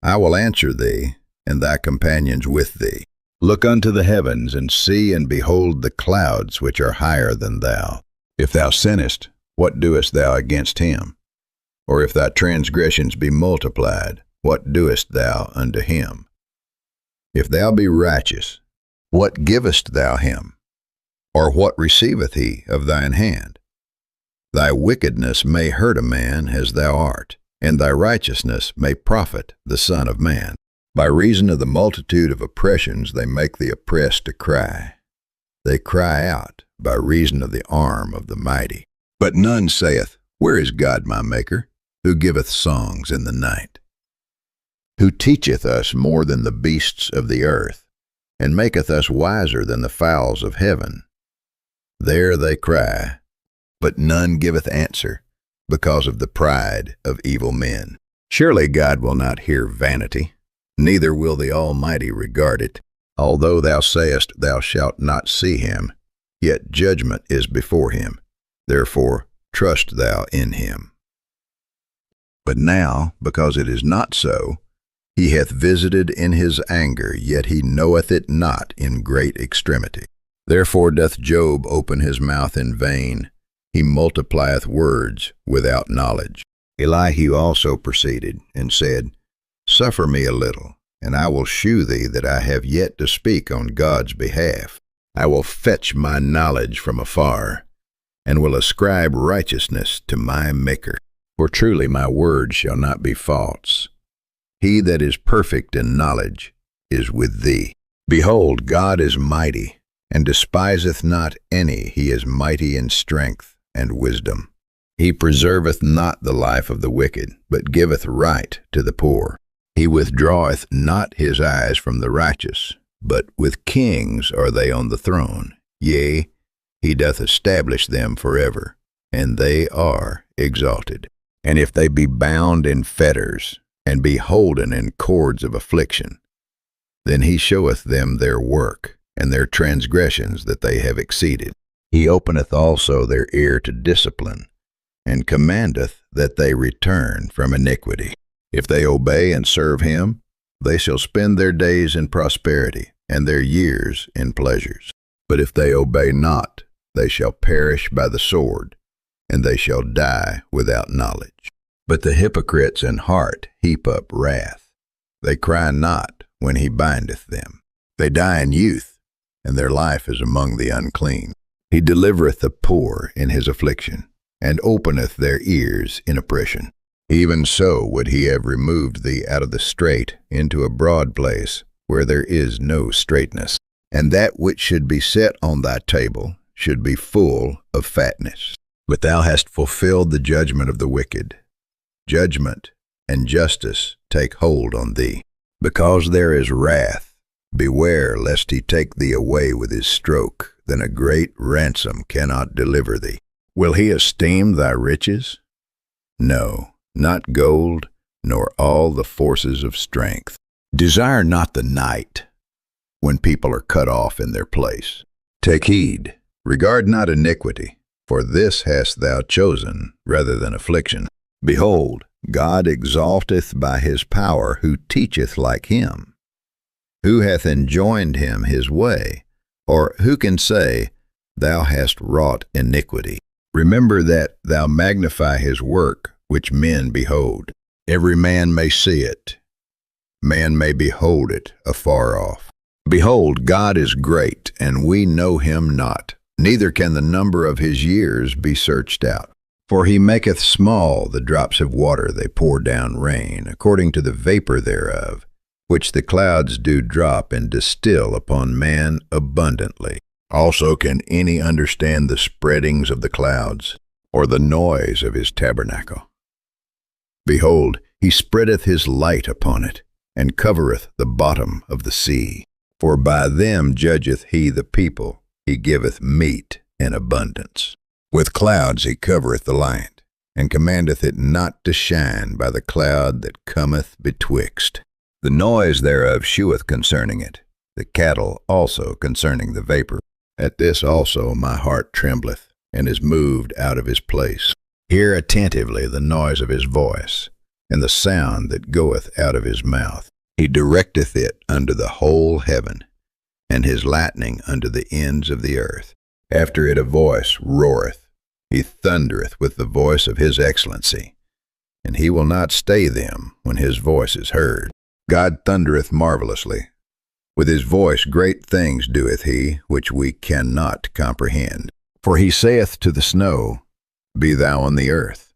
S1: I will answer thee, and thy companions with thee. Look unto the heavens, and see and behold the clouds which are higher than thou. If thou sinnest, what doest thou against him? Or if thy transgressions be multiplied, what doest thou unto him? If thou be righteous, what givest thou him? Or what receiveth he of thine hand? Thy wickedness may hurt a man as thou art, and thy righteousness may profit the Son of Man. By reason of the multitude of oppressions they make the oppressed to cry. They cry out by reason of the arm of the mighty. But none saith, Where is God my Maker, who giveth songs in the night? Who teacheth us more than the beasts of the earth, and maketh us wiser than the fowls of heaven? There they cry, but none giveth answer, because of the pride of evil men. Surely God will not hear vanity, neither will the Almighty regard it. Although thou sayest thou shalt not see him, yet judgment is before him. Therefore trust thou in him. But now, because it is not so, he hath visited in his anger, yet he knoweth it not in great extremity. Therefore doth Job open his mouth in vain. He multiplieth words without knowledge. Elihu also proceeded and said, Suffer me a little, and I will shew thee that I have yet to speak on God's behalf. I will fetch my knowledge from afar, and will ascribe righteousness to my Maker. For truly my word shall not be false. He that is perfect in knowledge is with thee. Behold, God is mighty, and despiseth not any. He is mighty in strength and wisdom. He preserveth not the life of the wicked, but giveth right to the poor. He withdraweth not his eyes from the righteous, but with kings are they on the throne. Yea, he doth establish them forever, and they are exalted. And if they be bound in fetters, and be holden in cords of affliction, then he showeth them their work, and their transgressions that they have exceeded. He openeth also their ear to discipline, and commandeth that they return from iniquity. If they obey and serve him, they shall spend their days in prosperity, and their years in pleasures. But if they obey not, they shall perish by the sword, and they shall die without knowledge. But the hypocrites in heart heap up wrath. They cry not when he bindeth them. They die in youth, and their life is among the unclean. He delivereth the poor in his affliction, and openeth their ears in oppression. Even so would he have removed thee out of the strait into a broad place, where there is no straightness. And that which should be set on thy table should be full of fatness. But thou hast fulfilled the judgment of the wicked. Judgment and justice take hold on thee. Because there is wrath, beware lest he take thee away with his stroke, then a great ransom cannot deliver thee. Will he esteem thy riches? No, not gold, nor all the forces of strength. Desire not the night, when people are cut off in their place. Take heed, regard not iniquity, for this hast thou chosen rather than affliction. Behold, God exalteth by his power who teacheth like him. Who hath enjoined him his way? Or who can say, Thou hast wrought iniquity? Remember that thou magnify his work, which men behold. Every man may see it. Man may behold it afar off. Behold, God is great, and we know him not, neither can the number of his years be searched out. For he maketh small the drops of water they pour down rain, according to the vapor thereof, which the clouds do drop and distill upon man abundantly. Also can any understand the spreadings of the clouds, or the noise of his tabernacle? Behold, he spreadeth his light upon it, and covereth the bottom of the sea. For by them judgeth he the people, he giveth meat in abundance. With clouds he covereth the light, and commandeth it not to shine by the cloud that cometh betwixt. The noise thereof sheweth concerning it, the cattle also concerning the vapor. At this also my heart trembleth, and is moved out of his place. Hear attentively the noise of his voice, and the sound that goeth out of his mouth. He directeth it unto the whole heaven, and his lightning unto the ends of the earth. After it a voice roareth. He thundereth with the voice of his excellency, and he will not stay them when his voice is heard. God thundereth marvelously. With his voice great things doeth he, which we cannot comprehend. For he saith to the snow, Be thou on the earth.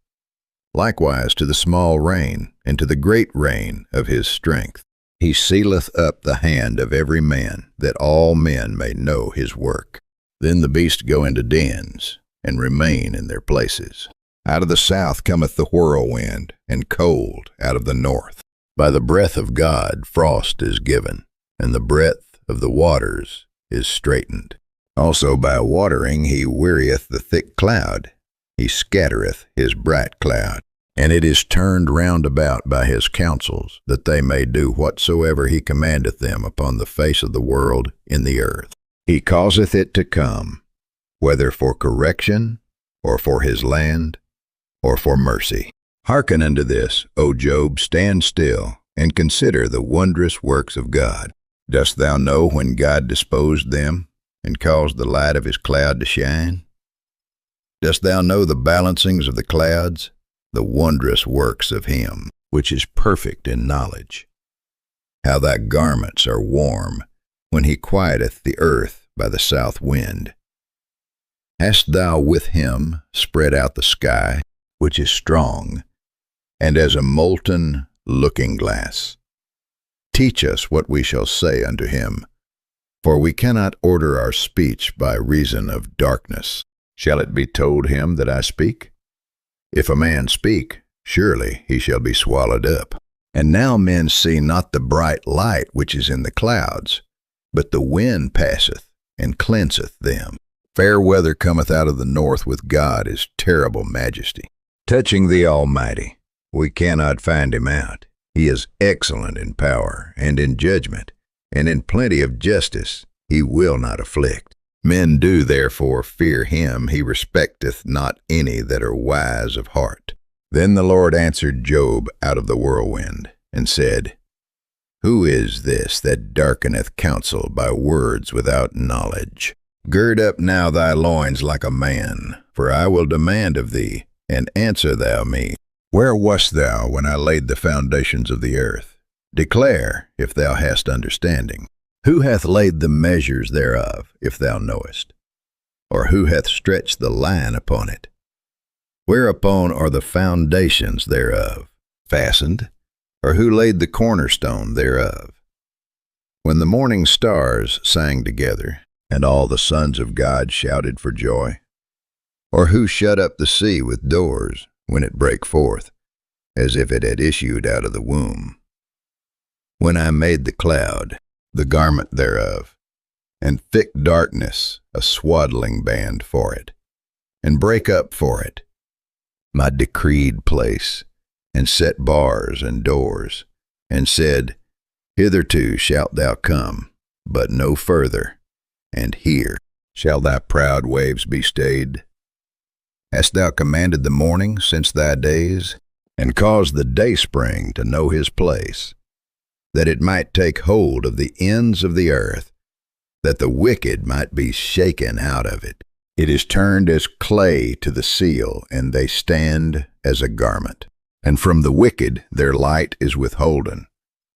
S1: Likewise to the small rain, and to the great rain of his strength. He sealeth up the hand of every man, that all men may know his work. Then the beasts go into dens, and remain in their places. Out of the south cometh the whirlwind, and cold out of the north. By the breath of God frost is given, and the breadth of the waters is straitened. Also by watering he wearieth the thick cloud. He scattereth his bright cloud. And it is turned round about by his counsels, that they may do whatsoever he commandeth them upon the face of the world in the earth. He causeth it to come, whether for correction, or for his land, or for mercy. Hearken unto this, O Job, stand still, and consider the wondrous works of God. Dost thou know when God disposed them, and caused the light of his cloud to shine? Dost thou know the balancings of the clouds, the wondrous works of him, which is perfect in knowledge? How thy garments are warm, when he quieteth the earth by the south wind. Hast thou with him spread out the sky, which is strong, and as a molten looking-glass? Teach us what we shall say unto him, for we cannot order our speech by reason of darkness. Shall it be told him that I speak? If a man speak, surely he shall be swallowed up. And now men see not the bright light which is in the clouds, but the wind passeth and cleanseth them. Fair weather cometh out of the north with God his terrible majesty. Touching the Almighty, we cannot find him out. He is excellent in power and in judgment, and in plenty of justice he will not afflict. Men do therefore fear him. He respecteth not any that are wise of heart. Then the Lord answered Job out of the whirlwind, and said, Who is this that darkeneth counsel by words without knowledge? Gird up now thy loins like a man, for I will demand of thee, and answer thou me. Where wast thou when I laid the foundations of the earth? Declare, if thou hast understanding. Who hath laid the measures thereof, if thou knowest? Or who hath stretched the line upon it? Whereupon are the foundations thereof fastened? Or who laid the cornerstone thereof? When the morning stars sang together, and all the sons of God shouted for joy? Or who shut up the sea with doors, when it brake forth, as if it had issued out of the womb? When I made the cloud, the garment thereof, and thick darkness a swaddling band for it, and brake up for it my decreed place, and set bars and doors, and said, Hitherto shalt thou come, but no further, and here shall thy proud waves be stayed. Hast thou commanded the morning since thy days, and caused the dayspring to know his place, that it might take hold of the ends of the earth, that the wicked might be shaken out of it? It is turned as clay to the seal, and they stand as a garment. And from the wicked their light is withholden,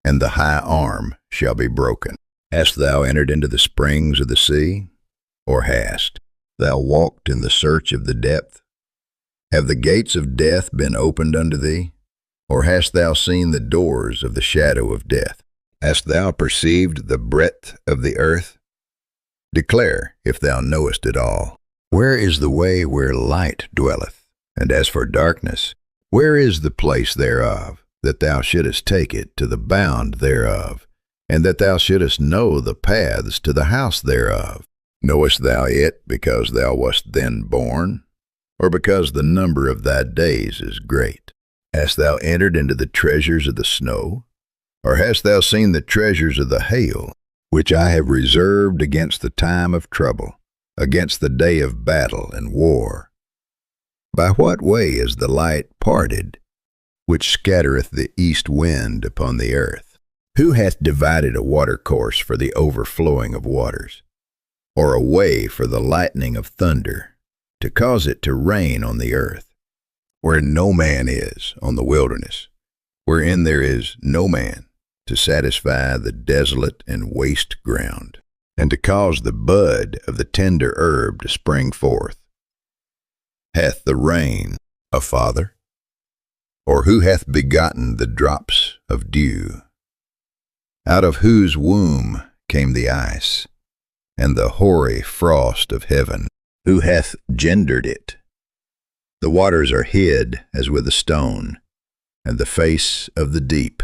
S1: and the high arm shall be broken. Hast thou entered into the springs of the sea? Or hast thou walked in the search of the depth? Have the gates of death been opened unto thee? Or hast thou seen the doors of the shadow of death? Hast thou perceived the breadth of the earth? Declare, if thou knowest it all. Where is the way where light dwelleth? And as for darkness, where is the place thereof, that thou shouldest take it to the bound thereof, and that thou shouldest know the paths to the house thereof? Knowest thou it because thou wast then born, or because the number of thy days is great? Hast thou entered into the treasures of the snow, or hast thou seen the treasures of the hail, which I have reserved against the time of trouble, against the day of battle and war? By what way is the light parted, which scattereth the east wind upon the earth? Who hath divided a watercourse for the overflowing of waters, or a way for the lightning of thunder, to cause it to rain on the earth? Where no man is, on the wilderness, wherein there is no man, to satisfy the desolate and waste ground, and to cause the bud of the tender herb to spring forth? Hath the rain a father? Or who hath begotten the drops of dew? Out of whose womb came the ice, and the hoary frost of heaven? Who hath gendered it? The waters are hid as with a stone, and the face of the deep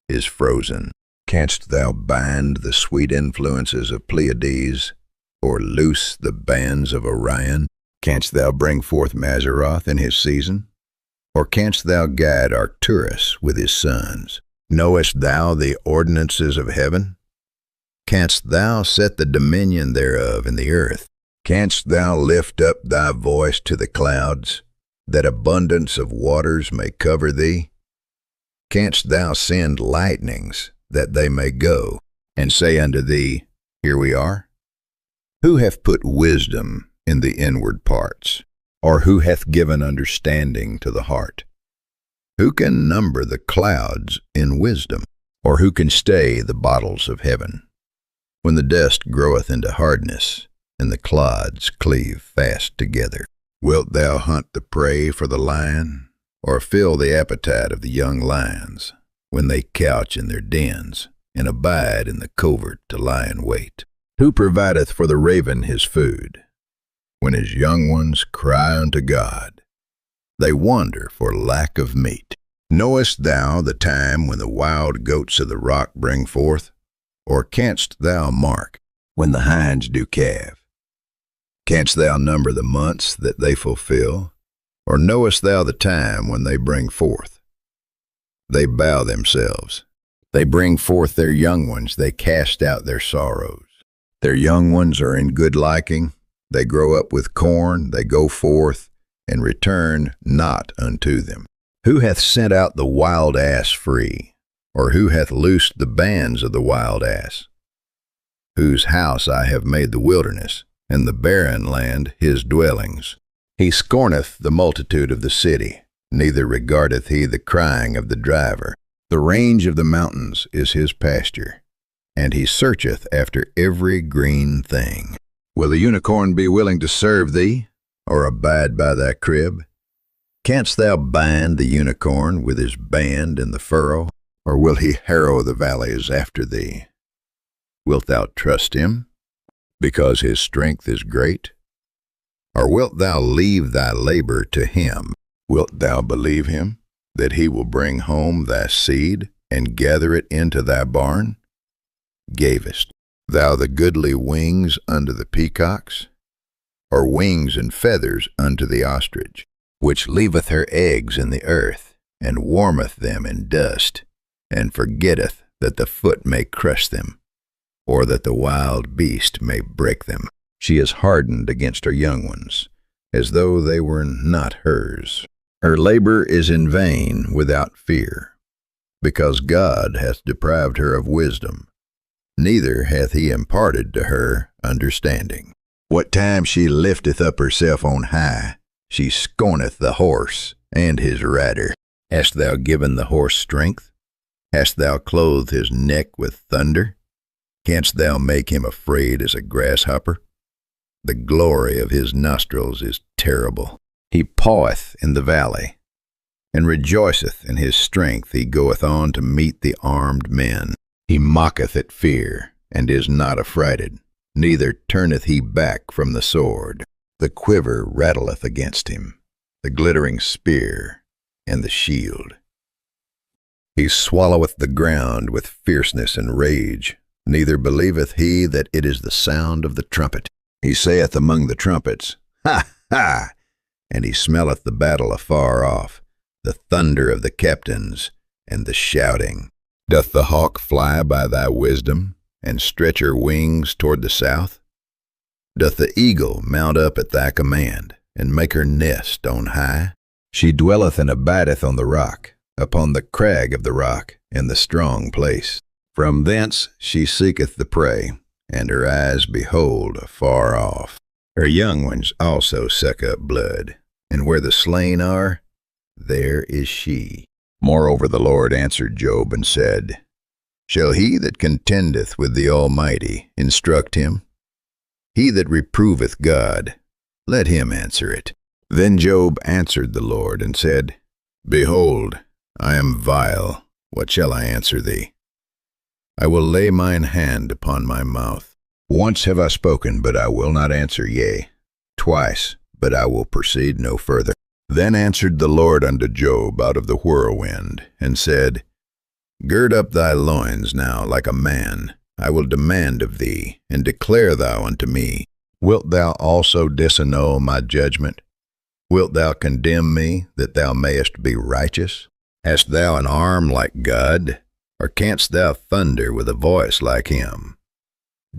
S1: is frozen. Canst thou bind the sweet influences of Pleiades, or loose the bands of Orion? Canst thou bring forth Mazzaroth in his season? Or canst thou guide Arcturus with his sons? Knowest thou the ordinances of heaven? Canst thou set the dominion thereof in the earth? Canst thou lift up thy voice to the clouds, that abundance of waters may cover thee? Canst thou send lightnings, that they may go, and say unto thee, Here we are? Who hath put wisdom in the inward parts? Or who hath given understanding to the heart? Who can number the clouds in wisdom? Or who can stay the bottles of heaven? When the dust groweth into hardness, and the clods cleave fast together, wilt thou hunt the prey for the lion, or fill the appetite of the young lions, when they couch in their dens, and abide in the covert to lie in wait? Who provideth for the raven his food, when his young ones cry unto God? They wander for lack of meat. Knowest thou the time when the wild goats of the rock bring forth? Or canst thou mark when the hinds do calve? Canst thou number the months that they fulfill? Or knowest thou the time when they bring forth? They bow themselves. They bring forth their young ones. They cast out their sorrows. Their young ones are in good liking. They grow up with corn. They go forth and return not unto them. Who hath sent out the wild ass free? Or who hath loosed the bands of the wild ass? Whose house I have made the wilderness, and the barren land his dwellings. He scorneth the multitude of the city, neither regardeth he the crying of the driver. The range of the mountains is his pasture, and he searcheth after every green thing. Will the unicorn be willing to serve thee, or abide by thy crib? Canst thou bind the unicorn with his band in the furrow, or will he harrow the valleys after thee? Wilt thou trust him, because his strength is great? Or wilt thou leave thy labor to him? Wilt thou believe him, that he will bring home thy seed, and gather it into thy barn? Gavest thou the goodly wings unto the peacocks? Or wings and feathers unto the ostrich, which leaveth her eggs in the earth, and warmeth them in dust, and forgetteth that the foot may crush them, or that the wild beast may break them? She is hardened against her young ones, as though they were not hers. Her labor is in vain without fear, because God hath deprived her of wisdom, neither hath he imparted to her understanding. What time she lifteth up herself on high, she scorneth the horse and his rider. Hast thou given the horse strength? Hast thou clothed his neck with thunder? Canst thou make him afraid as a grasshopper? The glory of his nostrils is terrible. He paweth in the valley, and rejoiceth in his strength. He goeth on to meet the armed men. He mocketh at fear, and is not affrighted. neither turneth he back from the sword. The quiver rattleth against him, the glittering spear and the shield. He swalloweth the ground with fierceness and rage, neither believeth he that it is the sound of the trumpet. He saith among the trumpets, Ha, ha! And he smelleth the battle afar off, the thunder of the captains, and the shouting. Doth the hawk fly by thy wisdom, and stretch her wings toward the south? Doth the eagle mount up at thy command, and make her nest on high? She dwelleth and abideth on the rock, upon the crag of the rock, in the strong place. From thence she seeketh the prey, and her eyes behold afar off. Her young ones also suck up blood, and where the slain are, there is she. Moreover the Lord answered Job and said, Shall he that contendeth with the Almighty instruct him? He that reproveth God, let him answer it. Then Job answered the Lord and said, Behold, I am vile. What shall I answer thee? I will lay mine hand upon my mouth. Once have I spoken, but I will not answer, yea, twice, but I will proceed no further. Then answered the Lord unto Job out of the whirlwind, and said, Gird up thy loins now like a man. I will demand of thee, and declare thou unto me. Wilt thou also disannul my judgment? Wilt thou condemn me, that thou mayest be righteous? Hast thou an arm like God, or canst thou thunder with a voice like him?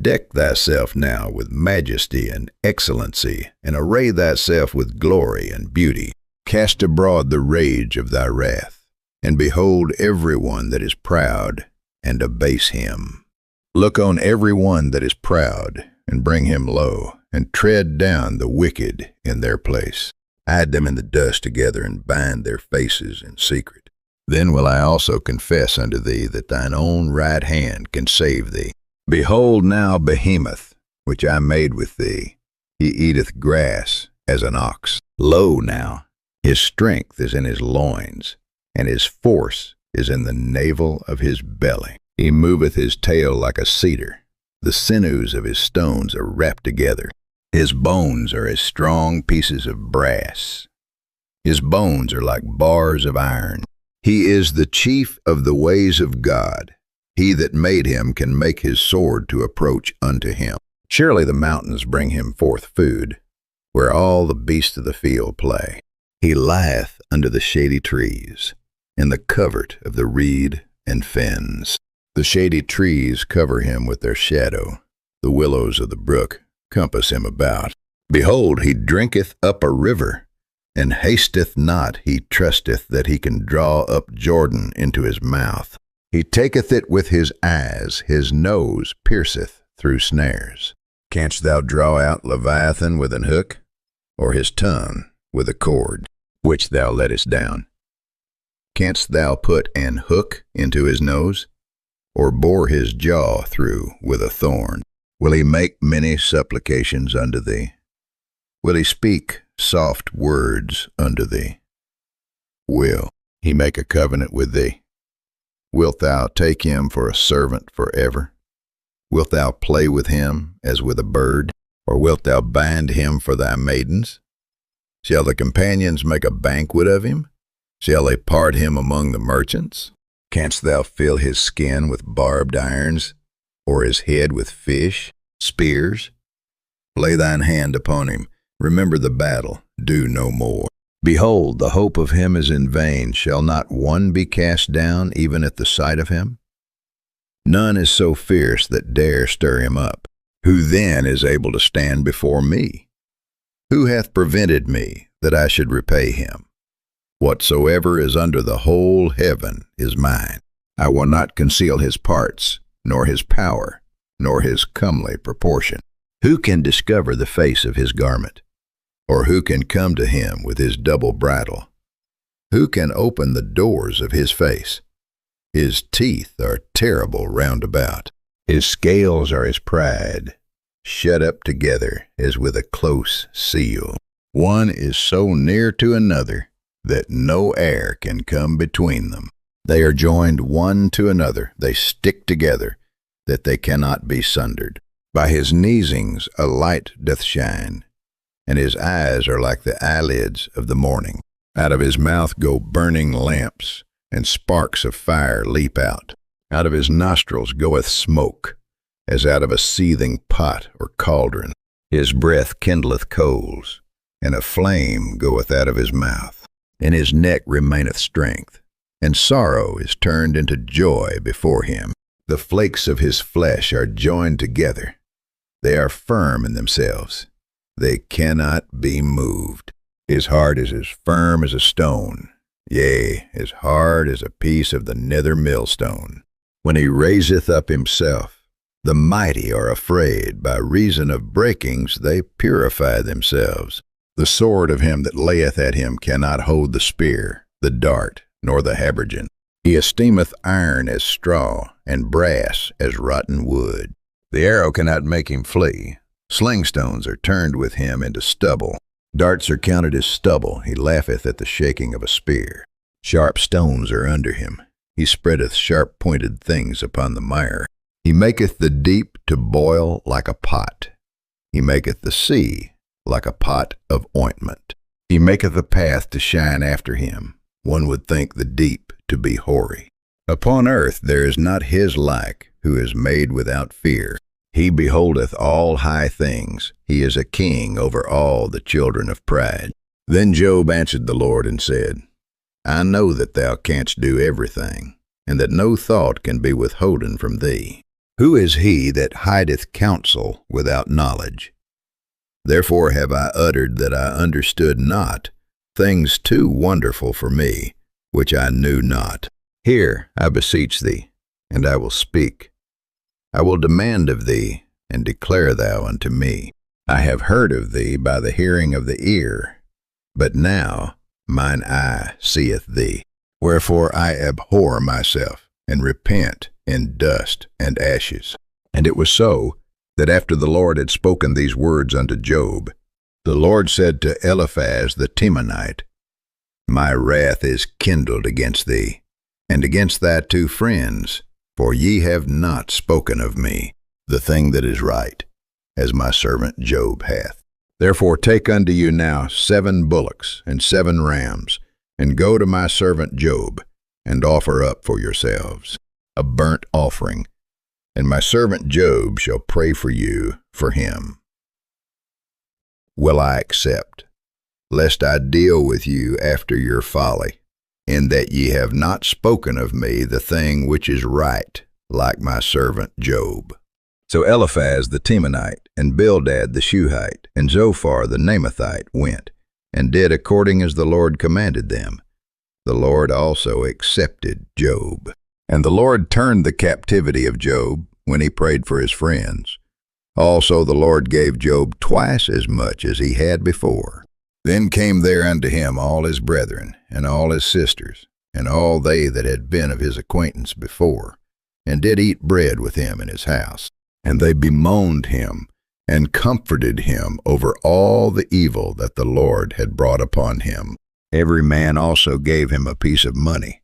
S1: Deck thyself now with majesty and excellency, and array thyself with glory and beauty. Cast abroad the rage of thy wrath, and behold every one that is proud, and abase him. Look on every one that is proud, and bring him low, and tread down the wicked in their place. Hide them in the dust together, and bind their faces in secret. Then will I also confess unto thee that thine own right hand can save thee. Behold now Behemoth, which I made with thee. He eateth grass as an ox. Lo now, his strength is in his loins, and his force is in the navel of his belly. He moveth his tail like a cedar. The sinews of his stones are wrapped together. His bones are as strong pieces of brass. His bones are like bars of iron. He is the chief of the ways of God. He that made him can make his sword to approach unto him. Surely the mountains bring him forth food, where all the beasts of the field play. He lieth under the shady trees, in the covert of the reed and fens. The shady trees cover him with their shadow. The willows of the brook compass him about. Behold, he drinketh up a river, and hasteth not. He trusteth that he can draw up Jordan into his mouth. He taketh it with his eyes. His nose pierceth through snares. Canst thou draw out Leviathan with an hook, or his tongue with a cord, which thou lettest down? Canst thou put an hook into his nose, or bore his jaw through with a thorn? Will he make many supplications unto thee? Will he speak soft words unto thee? Will he make a covenant with thee? Wilt thou take him for a servant forever? Wilt thou play with him as with a bird? Or wilt thou bind him for thy maidens? Shall the companions make a banquet of him? Shall they part him among the merchants? Canst thou fill his skin with barbed irons, or his head with fish, spears? Lay thine hand upon him. Remember the battle. Do no more. Behold, the hope of him is in vain. Shall not one be cast down even at the sight of him? None is so fierce that dare stir him up. Who then is able to stand before me? Who hath prevented me that I should repay him? Whatsoever is under the whole heaven is mine. I will not conceal his parts, nor his power, nor his comely proportion. Who can discover the face of his garment? Or who can come to him with his double bridle? Who can open the doors of his face? His teeth are terrible round about. His scales are his pride, shut up together as with a close seal. One is so near to another that no air can come between them. They are joined one to another. They stick together, that they cannot be sundered. By his neesings a light doth shine, and his eyes are like the eyelids of the morning. Out of his mouth go burning lamps, and sparks of fire leap out. Out of his nostrils goeth smoke, as out of a seething pot or cauldron. His breath kindleth coals, and a flame goeth out of his mouth. In his neck remaineth strength, and sorrow is turned into joy before him. The flakes of his flesh are joined together. They are firm in themselves. They cannot be moved. His heart is as firm as a stone, yea, as hard as a piece of the nether millstone. When he raiseth up himself, the mighty are afraid. By reason of breakings they purify themselves. The sword of him that layeth at him cannot hold the spear, the dart, nor the habergeon. He esteemeth iron as straw, and brass as rotten wood. The arrow cannot make him flee. Slingstones are turned with him into stubble. Darts are counted as stubble. He laugheth at the shaking of a spear. Sharp stones are under him. He spreadeth sharp-pointed things upon the mire. He maketh the deep to boil like a pot. He maketh the sea like a pot of ointment. He maketh the path to shine after him. One would think the deep to be hoary. Upon earth there is not his like, who is made without fear. He beholdeth all high things. He is a king over all the children of pride. Then Job answered the Lord and said, I know that thou canst do everything, and that no thought can be withholden from thee. Who is he that hideth counsel without knowledge? Therefore have I uttered that I understood not, things too wonderful for me, which I knew not. Hear, I beseech thee, and I will speak. I will demand of thee, and declare thou unto me. I have heard of thee by the hearing of the ear, but now mine eye seeth thee. Wherefore I abhor myself, and repent in dust and ashes. And it was so, that after the Lord had spoken these words unto Job, the Lord said to Eliphaz the Temanite, My wrath is kindled against thee, and against thy 2 friends, for ye have not spoken of me the thing that is right, as my servant Job hath. Therefore take unto you now 7 bullocks and 7 rams, and go to my servant Job, and offer up for yourselves a burnt offering, and my servant Job shall pray for you for him. Will I accept, lest I deal with you after your folly, in that ye have not spoken of me the thing which is right, like my servant Job. So Eliphaz the Temanite, and Bildad the Shuhite, and Zophar the Naamathite went, and did according as the Lord commanded them. The Lord also accepted Job. And the Lord turned the captivity of Job when he prayed for his friends. Also the Lord gave Job twice as much as he had before. Then came there unto him all his brethren, and all his sisters, and all they that had been of his acquaintance before, and did eat bread with him in his house. And they bemoaned him, and comforted him over all the evil that the Lord had brought upon him. Every man also gave him a piece of money,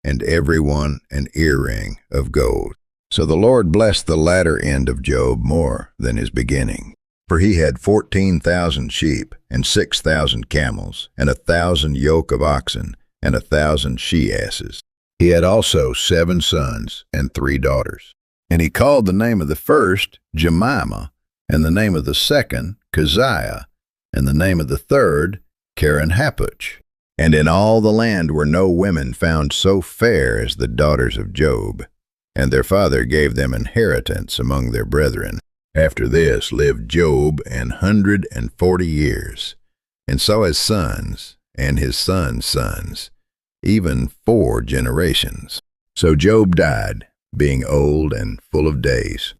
S1: and every one an earring of gold. So the Lord blessed the latter end of Job more than his beginning. For he had 14,000 sheep, and 6,000 camels, and 1,000 yoke of oxen, and 1,000 she-asses. He had also 7 sons and 3 daughters. And he called the name of the first Jemimah, and the name of the second Keziah, and the name of the third Keren-Happuch. And in all the land were no women found so fair as the daughters of Job, and their father gave them inheritance among their brethren. After this lived Job 140 years, and saw his sons and his sons' sons, even 4 generations. So Job died, being old and full of days.